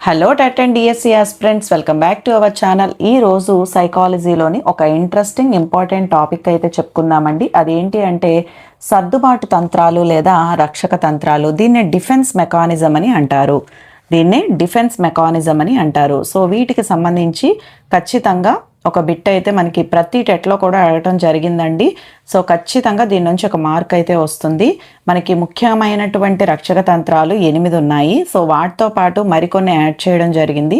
Hello TET and DSC aspirants, welcome back to our channel. ఈ రోజు సైకాలజీలోని ఒక interesting important topic అయితే చెప్పుకుందామండి. అదేంటి అంటే సర్దుబాటు తంత్రాలు లేదా రక్షక తంత్రాలు. దీన్నే డిఫెన్స్ మెకానిజం అని అంటారు. సో వీటికి సంబంధించి ఖచ్చితంగా ఒక బిట్ అయితే మనకి ప్రతి టెట్లో కూడా అడగటం జరిగిందండి. సో ఖచ్చితంగా దీని నుంచి ఒక మార్క్ అయితే వస్తుంది. మనకి ముఖ్యమైనటువంటి రక్షక తంత్రాలు 8 ఉన్నాయి. సో వాటితో పాటు మరికొన్ని యాడ్ చేయడం జరిగింది.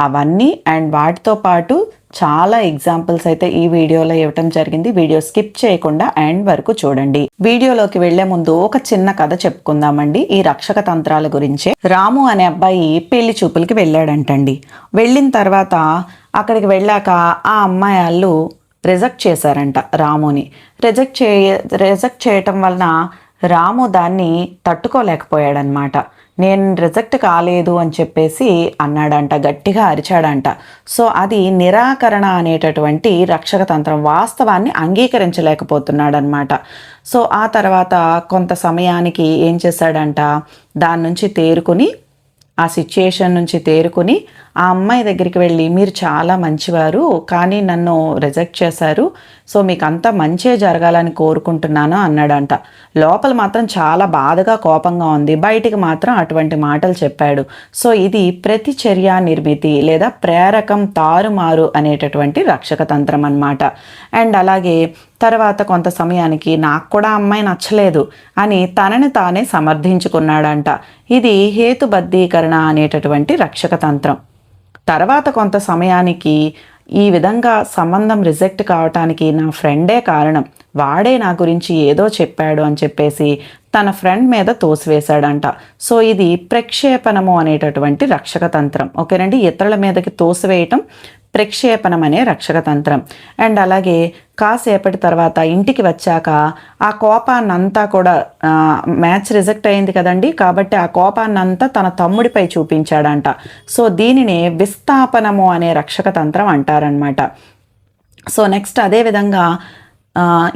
అవన్నీ అండ్ వాటితో పాటు చాలా ఎగ్జాంపుల్స్ అయితే ఈ వీడియోలో ఇవ్వటం జరిగింది. వీడియో స్కిప్ చేయకుండా ఎండ్ వరకు చూడండి. వీడియోలోకి వెళ్లే ముందు ఒక చిన్న కథ చెప్పుకుందామండి ఈ రక్షక తంత్రాల గురించే. రాము అనే అబ్బాయి పెళ్లి చూపులకి వెళ్ళాడంటండి. వెళ్ళిన తర్వాత అక్కడికి వెళ్ళాక ఆ అమ్మాయి వాళ్ళు రిజెక్ట్ చేశారంట రాముని. రిజెక్ట్ చేయటం వలన రాము దాన్ని తట్టుకోలేకపోయాడనమాట. నేను రిజెక్ట్ కాలేదు అని చెప్పేసి అన్నాడంట, గట్టిగా అరిచాడంట. సో అది నిరాకరణ అనేటటువంటి రక్షక తంత్రం. వాస్తవాన్ని అంగీకరించలేకపోతున్నాడనమాట. సో ఆ తర్వాత కొంత సమయానికి ఏం చేశాడంట, దాని నుంచి తేరుకుని ఆ సిచ్యుయేషన్ నుంచి తేరుకుని ఆ అమ్మాయి దగ్గరికి వెళ్ళి, మీరు చాలా మంచివారు కానీ నన్ను రిజెక్ట్ చేశారు, సో మీకు అంతా మంచే జరగాలని కోరుకుంటున్నాను అన్నాడంట. లోపల మాత్రం చాలా బాధగా కోపంగా ఉంది, బయటికి మాత్రం అటువంటి మాటలు చెప్పాడు. సో ఇది ప్రతిచర్య నిర్మితి లేదా ప్రేరకం తారుమారు అనేటటువంటి రక్షక తంత్రం అన్నమాట. అండ్ అలాగే తర్వాత కొంత సమయానికి నాకు కూడా అమ్మాయి నచ్చలేదు అని తనని తానే సమర్థించుకున్నాడంట. ఇది హేతుబద్ధీకరణ అనేటటువంటి రక్షక తంత్రం. తర్వాత కొంత సమయానికి ఈ విధంగా సంబంధం రిజెక్ట్ కావటానికి నా ఫ్రెండే కారణం, వాడే నా గురించి ఏదో చెప్పాడు అని చెప్పేసి తన ఫ్రెండ్ మీద తోసివేశాడంట. సో ఇది ప్రక్షేపణము అనేటటువంటి రక్షక తంత్రం. ఓకేనండి, ఇతరుల మీదకి తోసివేయటం ప్రక్షేపణం అనే రక్షక తంత్రం. అండ్ అలాగే కాసేపటి తర్వాత ఇంటికి వచ్చాక ఆ కోపాన్నంతా కూడా మ్యాచ్ రిజెక్ట్ అయింది కదండి, కాబట్టి ఆ కోపాన్నంతా తన తమ్ముడిపై చూపించాడంట. సో దీనినే విస్థాపనము అనే రక్షక తంత్రం అంటారనమాట. సో నెక్స్ట్ అదేవిధంగా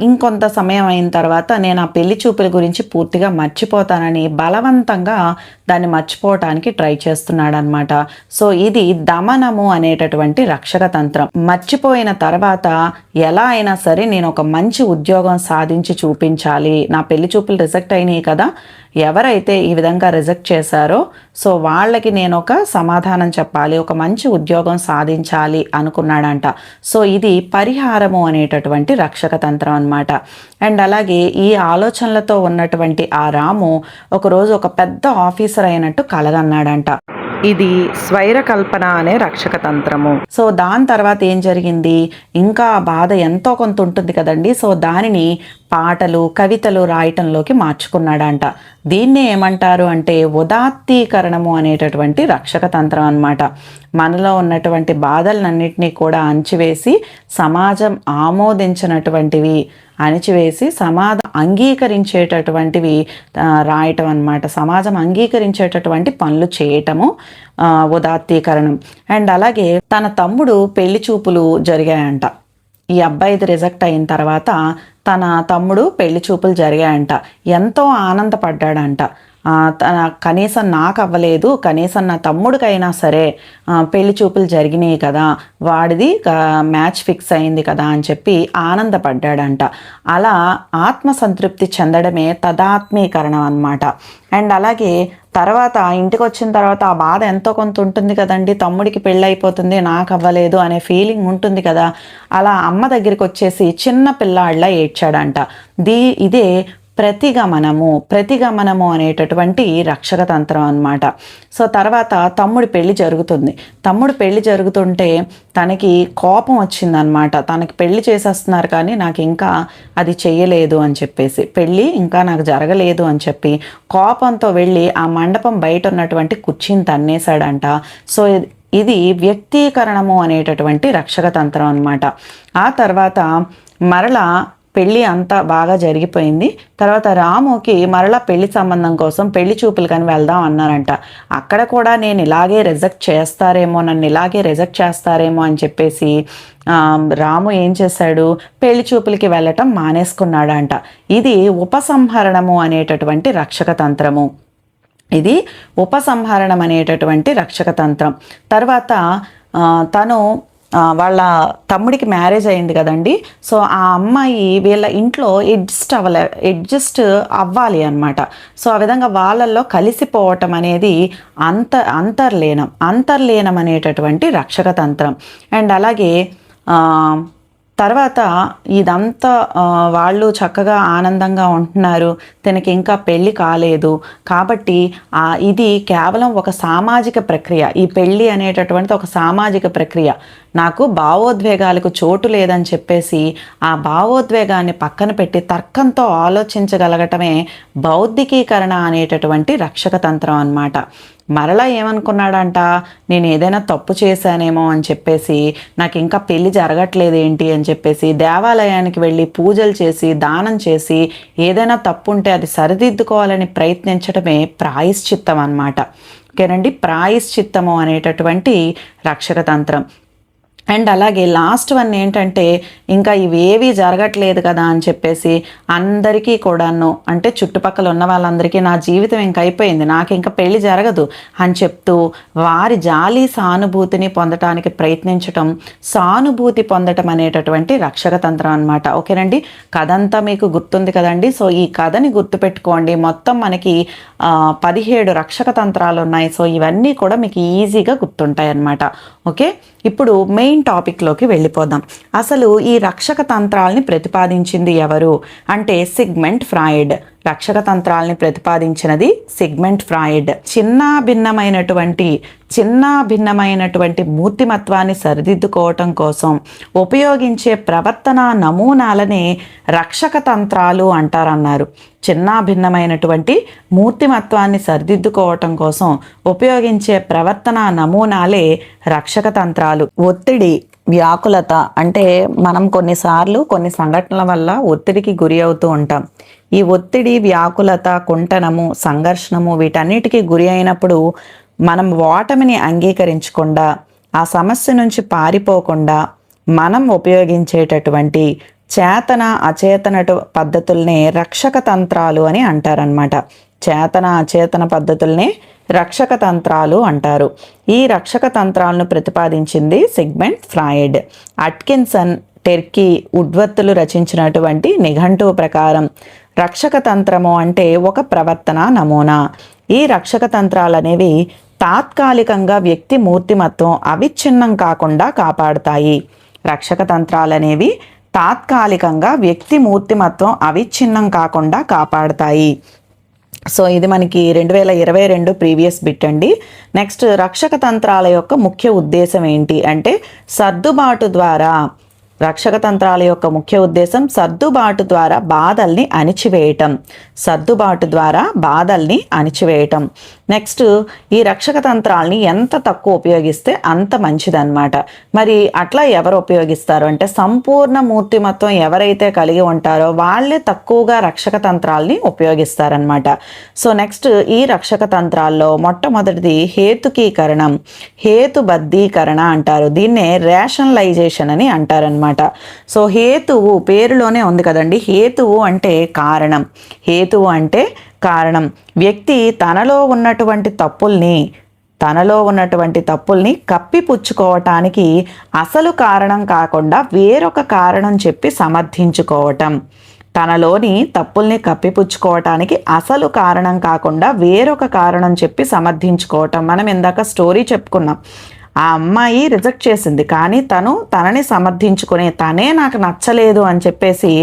ఇంకొంత సమయం అయిన తర్వాత నేను ఆ పెళ్లి చూపుల గురించి పూర్తిగా మర్చిపోతానని బలవంతంగా దాన్ని మర్చిపోవటానికి ట్రై చేస్తున్నాడనమాట. సో ఇది దమనము అనేటటువంటి రక్షక తంత్రం. మర్చిపోయిన తర్వాత ఎలా అయినా సరే నేను ఒక మంచి ఉద్యోగం సాధించి చూపించాలి, నా పెళ్లి చూపులు రిజెక్ట్ అయినాయి కదా, ఎవరైతే ఈ విధంగా రిజెక్ట్ చేశారో సో వాళ్ళకి నేను ఒక సమాధానం చెప్పాలి, ఒక మంచి ఉద్యోగం సాధించాలి అనుకున్నాడంట. సో ఇది పరిహారము అనేటటువంటి రక్షక తంత్రం అన్నమాట. అండ్ అలాగే ఈ ఆలోచనలతో ఉన్నటువంటి ఆ రాము ఒకరోజు ఒక పెద్ద ఆఫీసర్ అయినట్టు కలగన్నాడంట. ఇది స్వైరకల్పన అనే రక్షక తంత్రము. సో దాని తర్వాత ఏం జరిగింది, ఇంకా బాధ ఎంతో కొంత ఉంటుంది కదండి. సో దానిని పాటలు కవితలు రాయటంలోకి మార్చుకున్నాడంట. దీన్ని ఏమంటారు అంటే ఉదాత్తీకరణము అనేటటువంటి రక్షక తంత్రం అన్నమాట. మనలో ఉన్నటువంటి బాధలన్నింటినీ కూడా అణిచివేసి సమాజం ఆమోదించినటువంటివి అణిచివేసి సమాజం అంగీకరించేటటువంటివి రాయటం అన్నమాట. సమాజం అంగీకరించేటటువంటి పనులు చేయటము ఉదాత్తీకరణం. అండ్ అలాగే తన తమ్ముడు పెళ్లి చూపులు జరిగాయంట. ఈ అబ్బాయిది రిజెక్ట్ అయిన తర్వాత తన తమ్ముడు పెళ్లి చూపులు జరిగాయంట. ఎంతో ఆనందపడ్డాడంట. కనీసం నాకు అవ్వలేదు, కనీసం నా తమ్ముడికైనా సరే పెళ్లి చూపులు జరిగినాయి కదా, వాడిది మ్యాచ్ ఫిక్స్ అయింది కదా అని చెప్పి ఆనందపడ్డాడంట. అలా ఆత్మసంతృప్తి చెందడమే తదాత్మీకరణం అన్నమాట. అండ్ అలాగే తర్వాత ఇంటికి వచ్చిన తర్వాత ఆ బాధ ఎంతో కొంత ఉంటుంది కదండి, తమ్ముడికి పెళ్ళి అయిపోతుంది నాకు అవ్వలేదు అనే ఫీలింగ్ ఉంటుంది కదా, అలా అమ్మ దగ్గరికి వచ్చేసి చిన్న పిల్లాళ్ళ ఏడ్చాడంట. ఇదే ప్రతిగమనము అనేటటువంటి రక్షక తంత్రం అన్నమాట. సో తర్వాత తమ్ముడి పెళ్లి జరుగుతుంటే తనకి కోపం వచ్చిందనమాట. తనకి పెళ్లి చేసేస్తున్నారు కానీ నాకు ఇంకా అది చెయ్యలేదు అని చెప్పేసి, పెళ్ళి ఇంకా నాకు జరగలేదు అని చెప్పి కోపంతో వెళ్ళి ఆ మండపం బయట ఉన్నటువంటి కుర్చీని తన్నేశాడంట. సో ఇది వ్యక్తీకరణము అనేటటువంటి రక్షక తంత్రం అన్నమాట. ఆ తర్వాత మరలా పెళ్ళి అంతా బాగా జరిగిపోయింది. తర్వాత రాముకి మరలా పెళ్లి సంబంధం కోసం పెళ్లి చూపులు కానీ వెళ్దాం అన్నారంట. అక్కడ కూడా నన్ను ఇలాగే రిజెక్ట్ చేస్తారేమో అని చెప్పేసి రాము ఏం చేశాడు, పెళ్లి చూపులకి వెళ్ళటం మానేసుకున్నాడంట. ఇది ఉపసంహరణము అనేటటువంటి రక్షక తంత్రము. ఇది ఉపసంహరణం అనేటటువంటి రక్షక తంత్రం. తర్వాత తను వాళ్ళ తమ్ముడికి మ్యారేజ్ అయింది కదండి. సో ఆ అమ్మాయి వీళ్ళ ఇంట్లో అడ్జస్ట్ అవ్వాలి అనమాట. సో ఆ విధంగా వాళ్ళల్లో కలిసిపోవటం అనేది అంతర్లీనం అనేటటువంటి రక్షక తంత్రం. అండ్ అలాగే తర్వాత ఇదంతా వాళ్ళు చక్కగా ఆనందంగా ఉంటున్నారు, తనకి ఇంకా పెళ్ళి కాలేదు కాబట్టి ఇది కేవలం ఒక సామాజిక ప్రక్రియ. ఈ పెళ్ళి అనేటటువంటిది ఒక సామాజిక ప్రక్రియ. నాకు భావోద్వేగాలకు చోటు లేదని చెప్పేసి ఆ భావోద్వేగాన్ని పక్కన పెట్టి తర్కంతో ఆలోచించగలగటమే బౌద్ధికీకరణ అనేటటువంటి రక్షక తంత్రం అన్నమాట. మరలా ఏమనుకున్నాడంట, నేను ఏదైనా తప్పు చేశానేమో అని చెప్పేసి, నాకు ఇంకా పెళ్లి జరగట్లేదు ఏంటి అని చెప్పేసి దేవాలయానికి వెళ్ళి పూజలు చేసి దానం చేసి ఏదైనా తప్పు ఉంటే అది సరిదిద్దుకోవాలని ప్రయత్నించడమే ప్రాయశ్చిత్తం అన్నమాట. ఓకేనండి, ప్రాయశ్చిత్తము అనేటటువంటి రక్షక తంత్రం. అండ్ అలాగే లాస్ట్ వన్ ఏంటంటే, ఇంకా ఇవేవి జరగట్లేదు కదా అని చెప్పేసి అందరికీ కూడాను, అంటే చుట్టుపక్కల ఉన్న వాళ్ళందరికీ నా జీవితం ఇంక అయిపోయింది, నాకు ఇంకా పెళ్లి జరగదు అని చెప్తూ వారి జాలి సానుభూతిని పొందటానికి ప్రయత్నించటం, సానుభూతి పొందటం అనేటటువంటి రక్షక తంత్రం అనమాట. ఓకేనండి, కథ అంతా మీకు గుర్తుంది కదండి. సో ఈ కథని గుర్తుపెట్టుకోండి. మొత్తం మనకి 17 రక్షక తంత్రాలు ఉన్నాయి. సో ఇవన్నీ కూడా మీకు ఈజీగా గుర్తుంటాయి అన్నమాట. ఓకే, ఇప్పుడు మెయిన్ టాపిక్లోకి వెళ్ళిపోదాం. అసలు ఈ రక్షక తంత్రాలని ప్రతిపాదించింది ఎవరు అంటే సిగ్మండ్ ఫ్రాయిడ్. రక్షక తంత్రాలని ప్రతిపాదించినది సిగ్మండ్ ఫ్రాయిడ్. చిన్న భిన్నమైనటువంటి మూర్తిమత్వాన్ని సరిదిద్దుకోవటం కోసం ఉపయోగించే ప్రవర్తన నమూనాలనే రక్షక తంత్రాలు అంటారన్నారు. భిన్నమైనటువంటి మూర్తిమత్వాన్ని సరిదిద్దుకోవటం కోసం ఉపయోగించే ప్రవర్తన నమూనాలే రక్షక తంత్రాలు. ఒత్తిడి, వ్యాకులత అంటే మనం కొన్నిసార్లు కొన్ని సంఘటనల వల్ల ఒత్తిడికి గురి అవుతూ ఉంటాం. ఈ ఒత్తిడి, వ్యాకులత, కుంటనము, సంఘర్షణము వీటన్నిటికీ గురి అయినప్పుడు మనం ఓటమిని అంగీకరించకుండా, ఆ సమస్య నుంచి పారిపోకుండా మనం ఉపయోగించేటటువంటి చేతన అచేతన పద్ధతుల్ని రక్షక తంత్రాలు అని అంటారనమాట. చేతన అచేతన పద్ధతుల్ని రక్షక తంత్రాలు అంటారు. ఈ రక్షక తంత్రాలను ప్రతిపాదించింది సిగ్మండ్ ఫ్రాయిడ్. అట్కిన్సన్, టెర్కీ, వుడ్వర్త్లు రచించినటువంటి నిఘంటువు ప్రకారం రక్షక తంత్రము అంటే ఒక ప్రవర్తన నమూనా. ఈ రక్షక తంత్రాలు అనేవి తాత్కాలికంగా వ్యక్తి మూర్తిమత్వం అవిచ్ఛిన్నం కాకుండా కాపాడుతాయి. రక్షక తంత్రాలు అనేవి తాత్కాలికంగా వ్యక్తి మూర్తిమత్వం అవిచ్ఛిన్నం కాకుండా కాపాడుతాయి. సో ఇది మనకి 2022 ప్రీవియస్ బిట్ అండి. నెక్స్ట్, రక్షక తంత్రాల యొక్క ముఖ్య ఉద్దేశం ఏంటి అంటే సర్దుబాటు ద్వారా. రక్షక తంత్రాల యొక్క ముఖ్య ఉద్దేశం సర్దుబాటు ద్వారా బాధల్ని అణిచివేయటం. నెక్స్ట్, ఈ రక్షక తంత్రాలని ఎంత తక్కువ ఉపయోగిస్తే అంత మంచిదన్నమాట. మరి అట్లా ఎవరు ఉపయోగిస్తారు అంటే సంపూర్ణ మూర్తిమత్వం ఎవరైతే కలిగి ఉంటారో వాళ్ళే తక్కువగా రక్షక తంత్రాలని ఉపయోగిస్తారనమాట. సో నెక్స్ట్, ఈ రక్షక తంత్రాల్లో మొట్టమొదటిది హేతుకీకరణం, హేతుబద్ధీకరణ అంటారు. దీన్నే రేషనలైజేషన్ అని అంటారనమాట. సో హేతువు పేరులోనే ఉంది కదండి. హేతువు అంటే కారణం. వ్యక్తి తనలో ఉన్నటువంటి తప్పుల్ని కప్పిపుచ్చుకోవటానికి అసలు కారణం కాకుండా వేరొక కారణం చెప్పి సమర్థించుకోవటం. తనలోని తప్పుల్ని కప్పిపుచ్చుకోవటానికి అసలు కారణం కాకుండా వేరొక కారణం చెప్పి సమర్థించుకోవటం. మనం ఇందాక స్టోరీ చెప్పుకున్నాం. ఆ అమ్మాయి రిజెక్ట్ చేసింది, కానీ తనని సమర్థించుకునే తనే నాకు నచ్చలేదు అని చెప్పేసి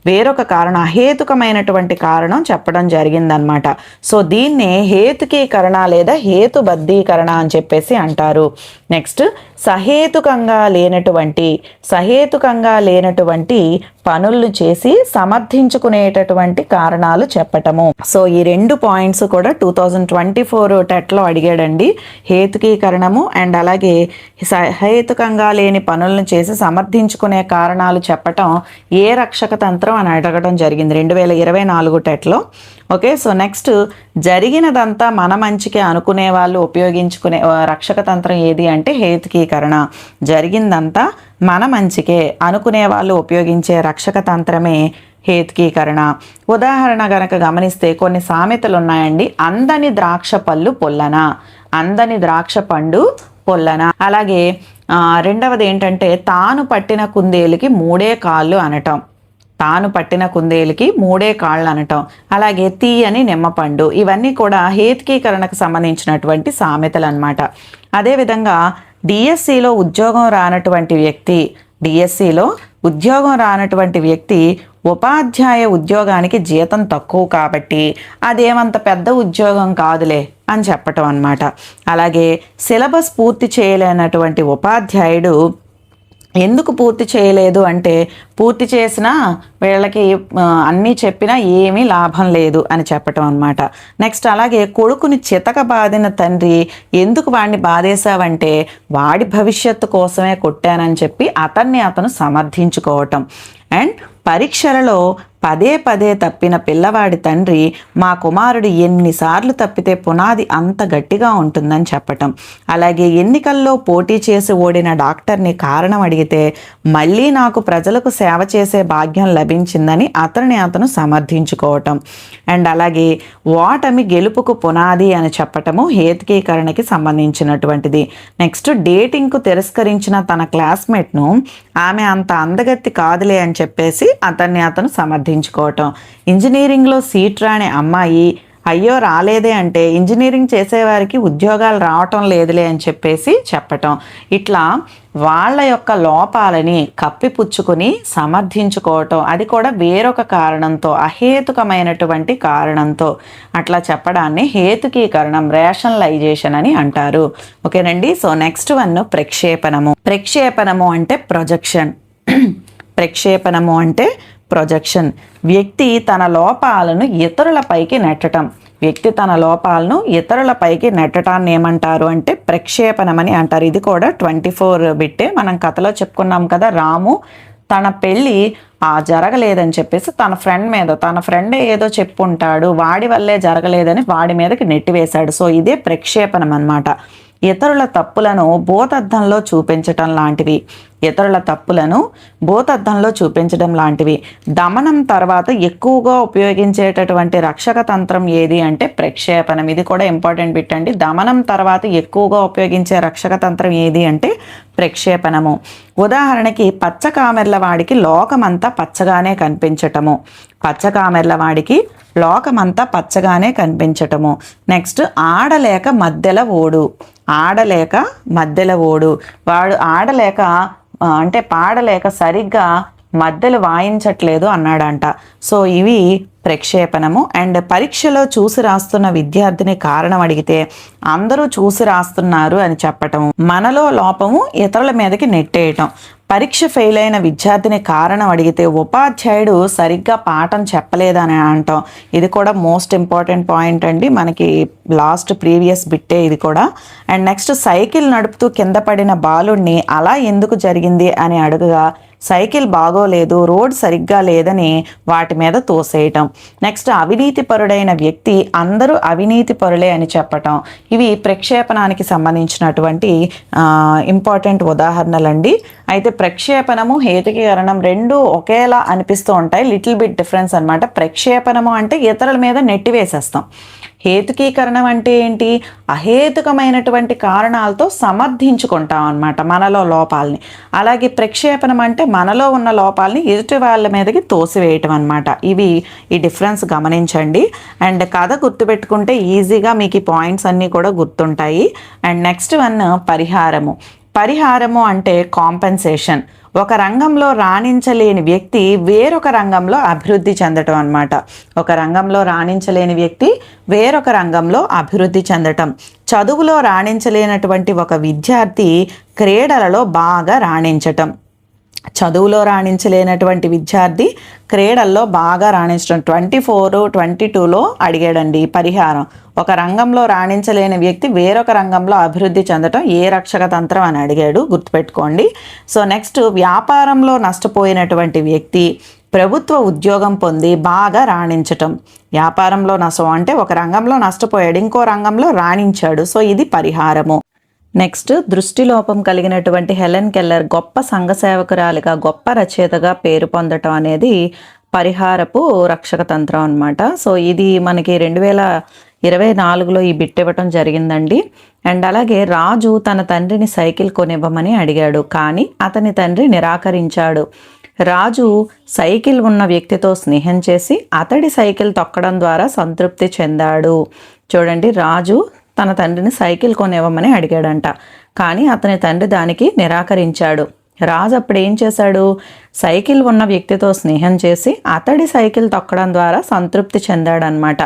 వేరొక కారణం, అహేతుకమైనటువంటి కారణం చెప్పడం జరిగిందనమాట. సో దీన్నే హేతుకీకరణ లేదా హేతుబద్ధీకరణ అని చెప్పేసి అంటారు. నెక్స్ట్, సహేతుకంగా లేనటువంటి పనులను చేసి సమర్థించుకునేటటువంటి కారణాలు చెప్పటము. సో ఈ 2 పాయింట్స్ కూడా 2024 టెట్లో అడిగాడండి. హేతుకీకరణము అండ్ అలాగే సహేతుకంగా లేని పనులను చేసి సమర్థించుకునే కారణాలు చెప్పటం ఏ రక్షక తంత్రం అని అడగడం జరిగింది 2024 టెట్లో. ఓకే, సో నెక్స్ట్, జరిగినదంతా మన మంచికే అనుకునే వాళ్ళు ఉపయోగించుకునే రక్షక తంత్రం ఏది అంటే హేతుకీకరణ. జరిగిందంతా మన మంచికే అనుకునే వాళ్ళు ఉపయోగించే రక్షక తంత్రమే హేతుకీకరణ. ఉదాహరణ గనక గమనిస్తే కొన్ని సామెతలు ఉన్నాయండి. అందని ద్రాక్ష పళ్ళు పొల్లన, అందని ద్రాక్ష పండు పొల్లన. అలాగే రెండవది ఏంటంటే తాను పట్టిన కుందేలుకి మూడే కాళ్ళు అనటం, తాను పట్టిన కుందేలుకి మూడే కాళ్ళు అనటం. అలాగే తీయని నిమ్మపండు. ఇవన్నీ కూడా హేతుకీకరణకు సంబంధించినటువంటి సామెతలు అన్నమాట. అదేవిధంగా డిఎస్సిలో ఉద్యోగం రానటువంటి వ్యక్తి, డిఎస్సిలో ఉద్యోగం రానటువంటి వ్యక్తి ఉపాధ్యాయ ఉద్యోగానికి జీతం తక్కువ కాబట్టి అదేమంత పెద్ద ఉద్యోగం కాదులే అని చెప్పటం అన్నమాట. అలాగే సిలబస్ పూర్తి చేయలేనటువంటి ఉపాధ్యాయుడు ఎందుకు పూర్తి చేయలేదు అంటే పూర్తి చేసినా వీళ్ళకి అన్నీ చెప్పినా ఏమీ లాభం లేదు అని చెప్పటం అనమాట. నెక్స్ట్ అలాగే కొడుకుని చితక బాధిన తండ్రి ఎందుకు వాడిని బాధేశావంటే వాడి భవిష్యత్తు కోసమే కొట్టానని చెప్పి అతను సమర్థించుకోవటం. అండ్ పరీక్షలలో పదే పదే తప్పిన పిల్లవాడి తండ్రి మా కుమారుడు ఎన్నిసార్లు తప్పితే పునాది అంత గట్టిగా ఉంటుందని చెప్పటం. అలాగే ఎన్నికల్లో పోటీ చేసి ఓడిన డాక్టర్ని కారణం అడిగితే మళ్ళీ నాకు ప్రజలకు సేవ చేసే భాగ్యం లభించిందని అతను సమర్థించుకోవటం. అండ్ అలాగే ఓటమి గెలుపుకు పునాది అని చెప్పటము హేతుకీకరణకి సంబంధించినటువంటిది. నెక్స్ట్ డేటింగ్కు తిరస్కరించిన తన క్లాస్మేట్ను ఆమె అంత అందగత్తి కాదులే అని చెప్పేసి అతను సమర్థించుకోవటం. ఇంజనీరింగ్లో సీట్ రాని అమ్మాయి అయ్యో రాలేదే అంటే ఇంజనీరింగ్ చేసేవారికి ఉద్యోగాలు రావటం లేదులే అని చెప్పేసి చెప్పటం. ఇట్లా వాళ్ళ యొక్క లోపాలని కప్పిపుచ్చుకొని సమర్థించుకోవటం, అది కూడా వేరొక కారణంతో, అహేతుకమైనటువంటి కారణంతో అట్లా చెప్పడాన్ని హేతుకీకరణం, రేషనలైజేషన్ అని అంటారు. ఓకేనండి. సో నెక్స్ట్ వన్ ప్రక్షేపణము. ప్రక్షేపణము అంటే ప్రొజెక్షన్. ప్రక్షేపణము అంటే ప్రొజెక్షన్. వ్యక్తి తన లోపాలను ఇతరులపైకి నెట్టడం. వ్యక్తి తన లోపాలను ఇతరులపైకి నెట్టడాన్ని ఏమంటారు అంటే ప్రక్షేపణమని అంటారు. ఇది కూడా 24 బిట్టే. మనం కథలో చెప్పుకున్నాం కదా, రాము తన పెళ్ళి జరగలేదని చెప్పేసి తన ఫ్రెండ్ ఏదో చెప్పుంటాడు, వాడి వల్లే జరగలేదని వాడి మీదకి నెట్టివేశాడు. సో ఇదే ప్రక్షేపణం అన్నమాట. ఇతరుల తప్పులను భూతద్దంలో చూపించటం లాంటివి, ఇతరుల తప్పులను భూతద్దంలో చూపించడం లాంటివి. దమనం తర్వాత ఎక్కువగా ఉపయోగించేటటువంటి రక్షక తంత్రం ఏది అంటే ప్రక్షేపణం. ఇది కూడా ఇంపార్టెంట్ బిట్ అండి. దమనం తర్వాత ఎక్కువగా ఉపయోగించే రక్షక తంత్రం ఏది అంటే ప్రక్షేపణము. ఉదాహరణకి పచ్చకామెర్ల వాడికి లోకమంతా పచ్చగానే కనిపించటము, పచ్చకామెర్ల వాడికి లోకమంతా పచ్చగానే కనిపించటము. నెక్స్ట్ ఆడలేక మధ్యల ఓడు, ఆడలేక మధ్యల ఓడు. వాడు ఆడలేక అంటే పాడలేక సరిగ్గా మధ్యలు వాయించట్లేదు అన్నాడంట. సో ఇవి ప్రక్షేపణము. అండ్ పరీక్షలో చూసి రాస్తున్న విద్యార్థిని కారణం అడిగితే అందరూ చూసి రాస్తున్నారు అని చెప్పటము. మనలో లోపము ఇతరుల మీదకి నెట్టేయటం. పరీక్ష ఫెయిల్ అయిన విద్యార్థిని కారణం అడిగితే ఉపాధ్యాయుడు సరిగ్గా పాఠం చెప్పలేదని అంటాం. ఇది కూడా మోస్ట్ ఇంపార్టెంట్ పాయింట్ అండి, మనకి లాస్ట్ ప్రీవియస్ బిట్టే ఇది కూడా. అండ్ నెక్స్ట్ సైకిల్ నడుపుతూ కింద పడిన బాలుడిని అలా ఎందుకు జరిగింది అని అడుగుగా సైకిల్ బాగోలేదు, రోడ్ సరిగ్గా లేదని వాటి మీద తోసేయటం. నెక్స్ట్ అవినీతి పరుడైన వ్యక్తి అందరూ అవినీతి పరులే అని చెప్పటం. ఇవి ప్రక్షేపణానికి సంబంధించినటువంటి ఇంపార్టెంట్ ఉదాహరణలండి. అయితే ప్రక్షేపణము హేతుకీకరణం రెండు ఒకేలా అనిపిస్తూ ఉంటాయి, లిటిల్ బిట్ డిఫరెన్స్ అనమాట. ప్రక్షేపణము అంటే ఇతరుల మీద నెట్టివేసేస్తాం. హేతుకీకరణం అంటే ఏంటి? అహేతుకమైనటువంటి కారణాలతో సమర్థించుకుంటాం అన్నమాట మనలో లోపాలని. అలాగే ప్రక్షేపణం అంటే మనలో ఉన్న లోపాలని ఎదుటి వాళ్ళ మీదకి తోసివేయటం అన్నమాట. ఇవి ఈ డిఫరెన్స్ గమనించండి. అండ్ కథ గుర్తుపెట్టుకుంటే ఈజీగా మీకు ఈ పాయింట్స్ అన్నీ కూడా గుర్తుంటాయి. అండ్ నెక్స్ట్ వన్ పరిహారము. పరిహారము అంటే కాంపెన్సేషన్. ఒక రంగంలో రాణించలేని వ్యక్తి వేరొక రంగంలో అభివృద్ధి చెందటం అన్నమాట. ఒక రంగంలో రాణించలేని వ్యక్తి వేరొక రంగంలో అభివృద్ధి చెందటం. చదువులో రాణించలేనటువంటి ఒక విద్యార్థి క్రీడలలో బాగా రాణించటం. చదువులో రాణించలేనటువంటి విద్యార్థి క్రీడల్లో బాగా రాణించడం. 24, 22లో అడిగాడండి పరిహారం. ఒక రంగంలో రాణించలేని వ్యక్తి వేరొక రంగంలో అభివృద్ధి చెందటం ఏ రక్షక తంత్రం అని అడిగాడు, గుర్తుపెట్టుకోండి. సో నెక్స్ట్ వ్యాపారంలో నష్టపోయినటువంటి వ్యక్తి ప్రభుత్వ ఉద్యోగం పొంది బాగా రాణించటం. వ్యాపారంలో నష్టం అంటే ఒక రంగంలో నష్టపోయాడు, ఇంకో రంగంలో రాణించాడు. సో ఇది పరిహారము. నెక్స్ట్ దృష్టిలోపం కలిగినటువంటి హెలెన్ కెల్లర్ గొప్ప సంఘ సేవకురాలిగా, గొప్ప రచయితగా పేరు పొందటం అనేది పరిహారపు రక్షక తంత్రం అన్నమాట. సో ఇది మనకి 2024లో ఈ బిట్ ఇవ్వటం జరిగిందండి. అండ్ అలాగే రాజు తన తండ్రిని సైకిల్ కొనివ్వమని అడిగాడు, కానీ అతని తండ్రి నిరాకరించాడు. రాజు సైకిల్ ఉన్న వ్యక్తితో స్నేహం చేసి అతడి సైకిల్ తొక్కడం ద్వారా సంతృప్తి చెందాడు. చూడండి, రాజు తన తండ్రిని సైకిల్ కొనివ్వమని అడిగాడంట, కానీ అతని తండ్రి దానికి నిరాకరించాడు. రాజు అప్పుడు ఏం చేశాడు? సైకిల్ ఉన్న వ్యక్తితో స్నేహం చేసి అతడి సైకిల్ తొక్కడం ద్వారా సంతృప్తి చెందాడనమాట.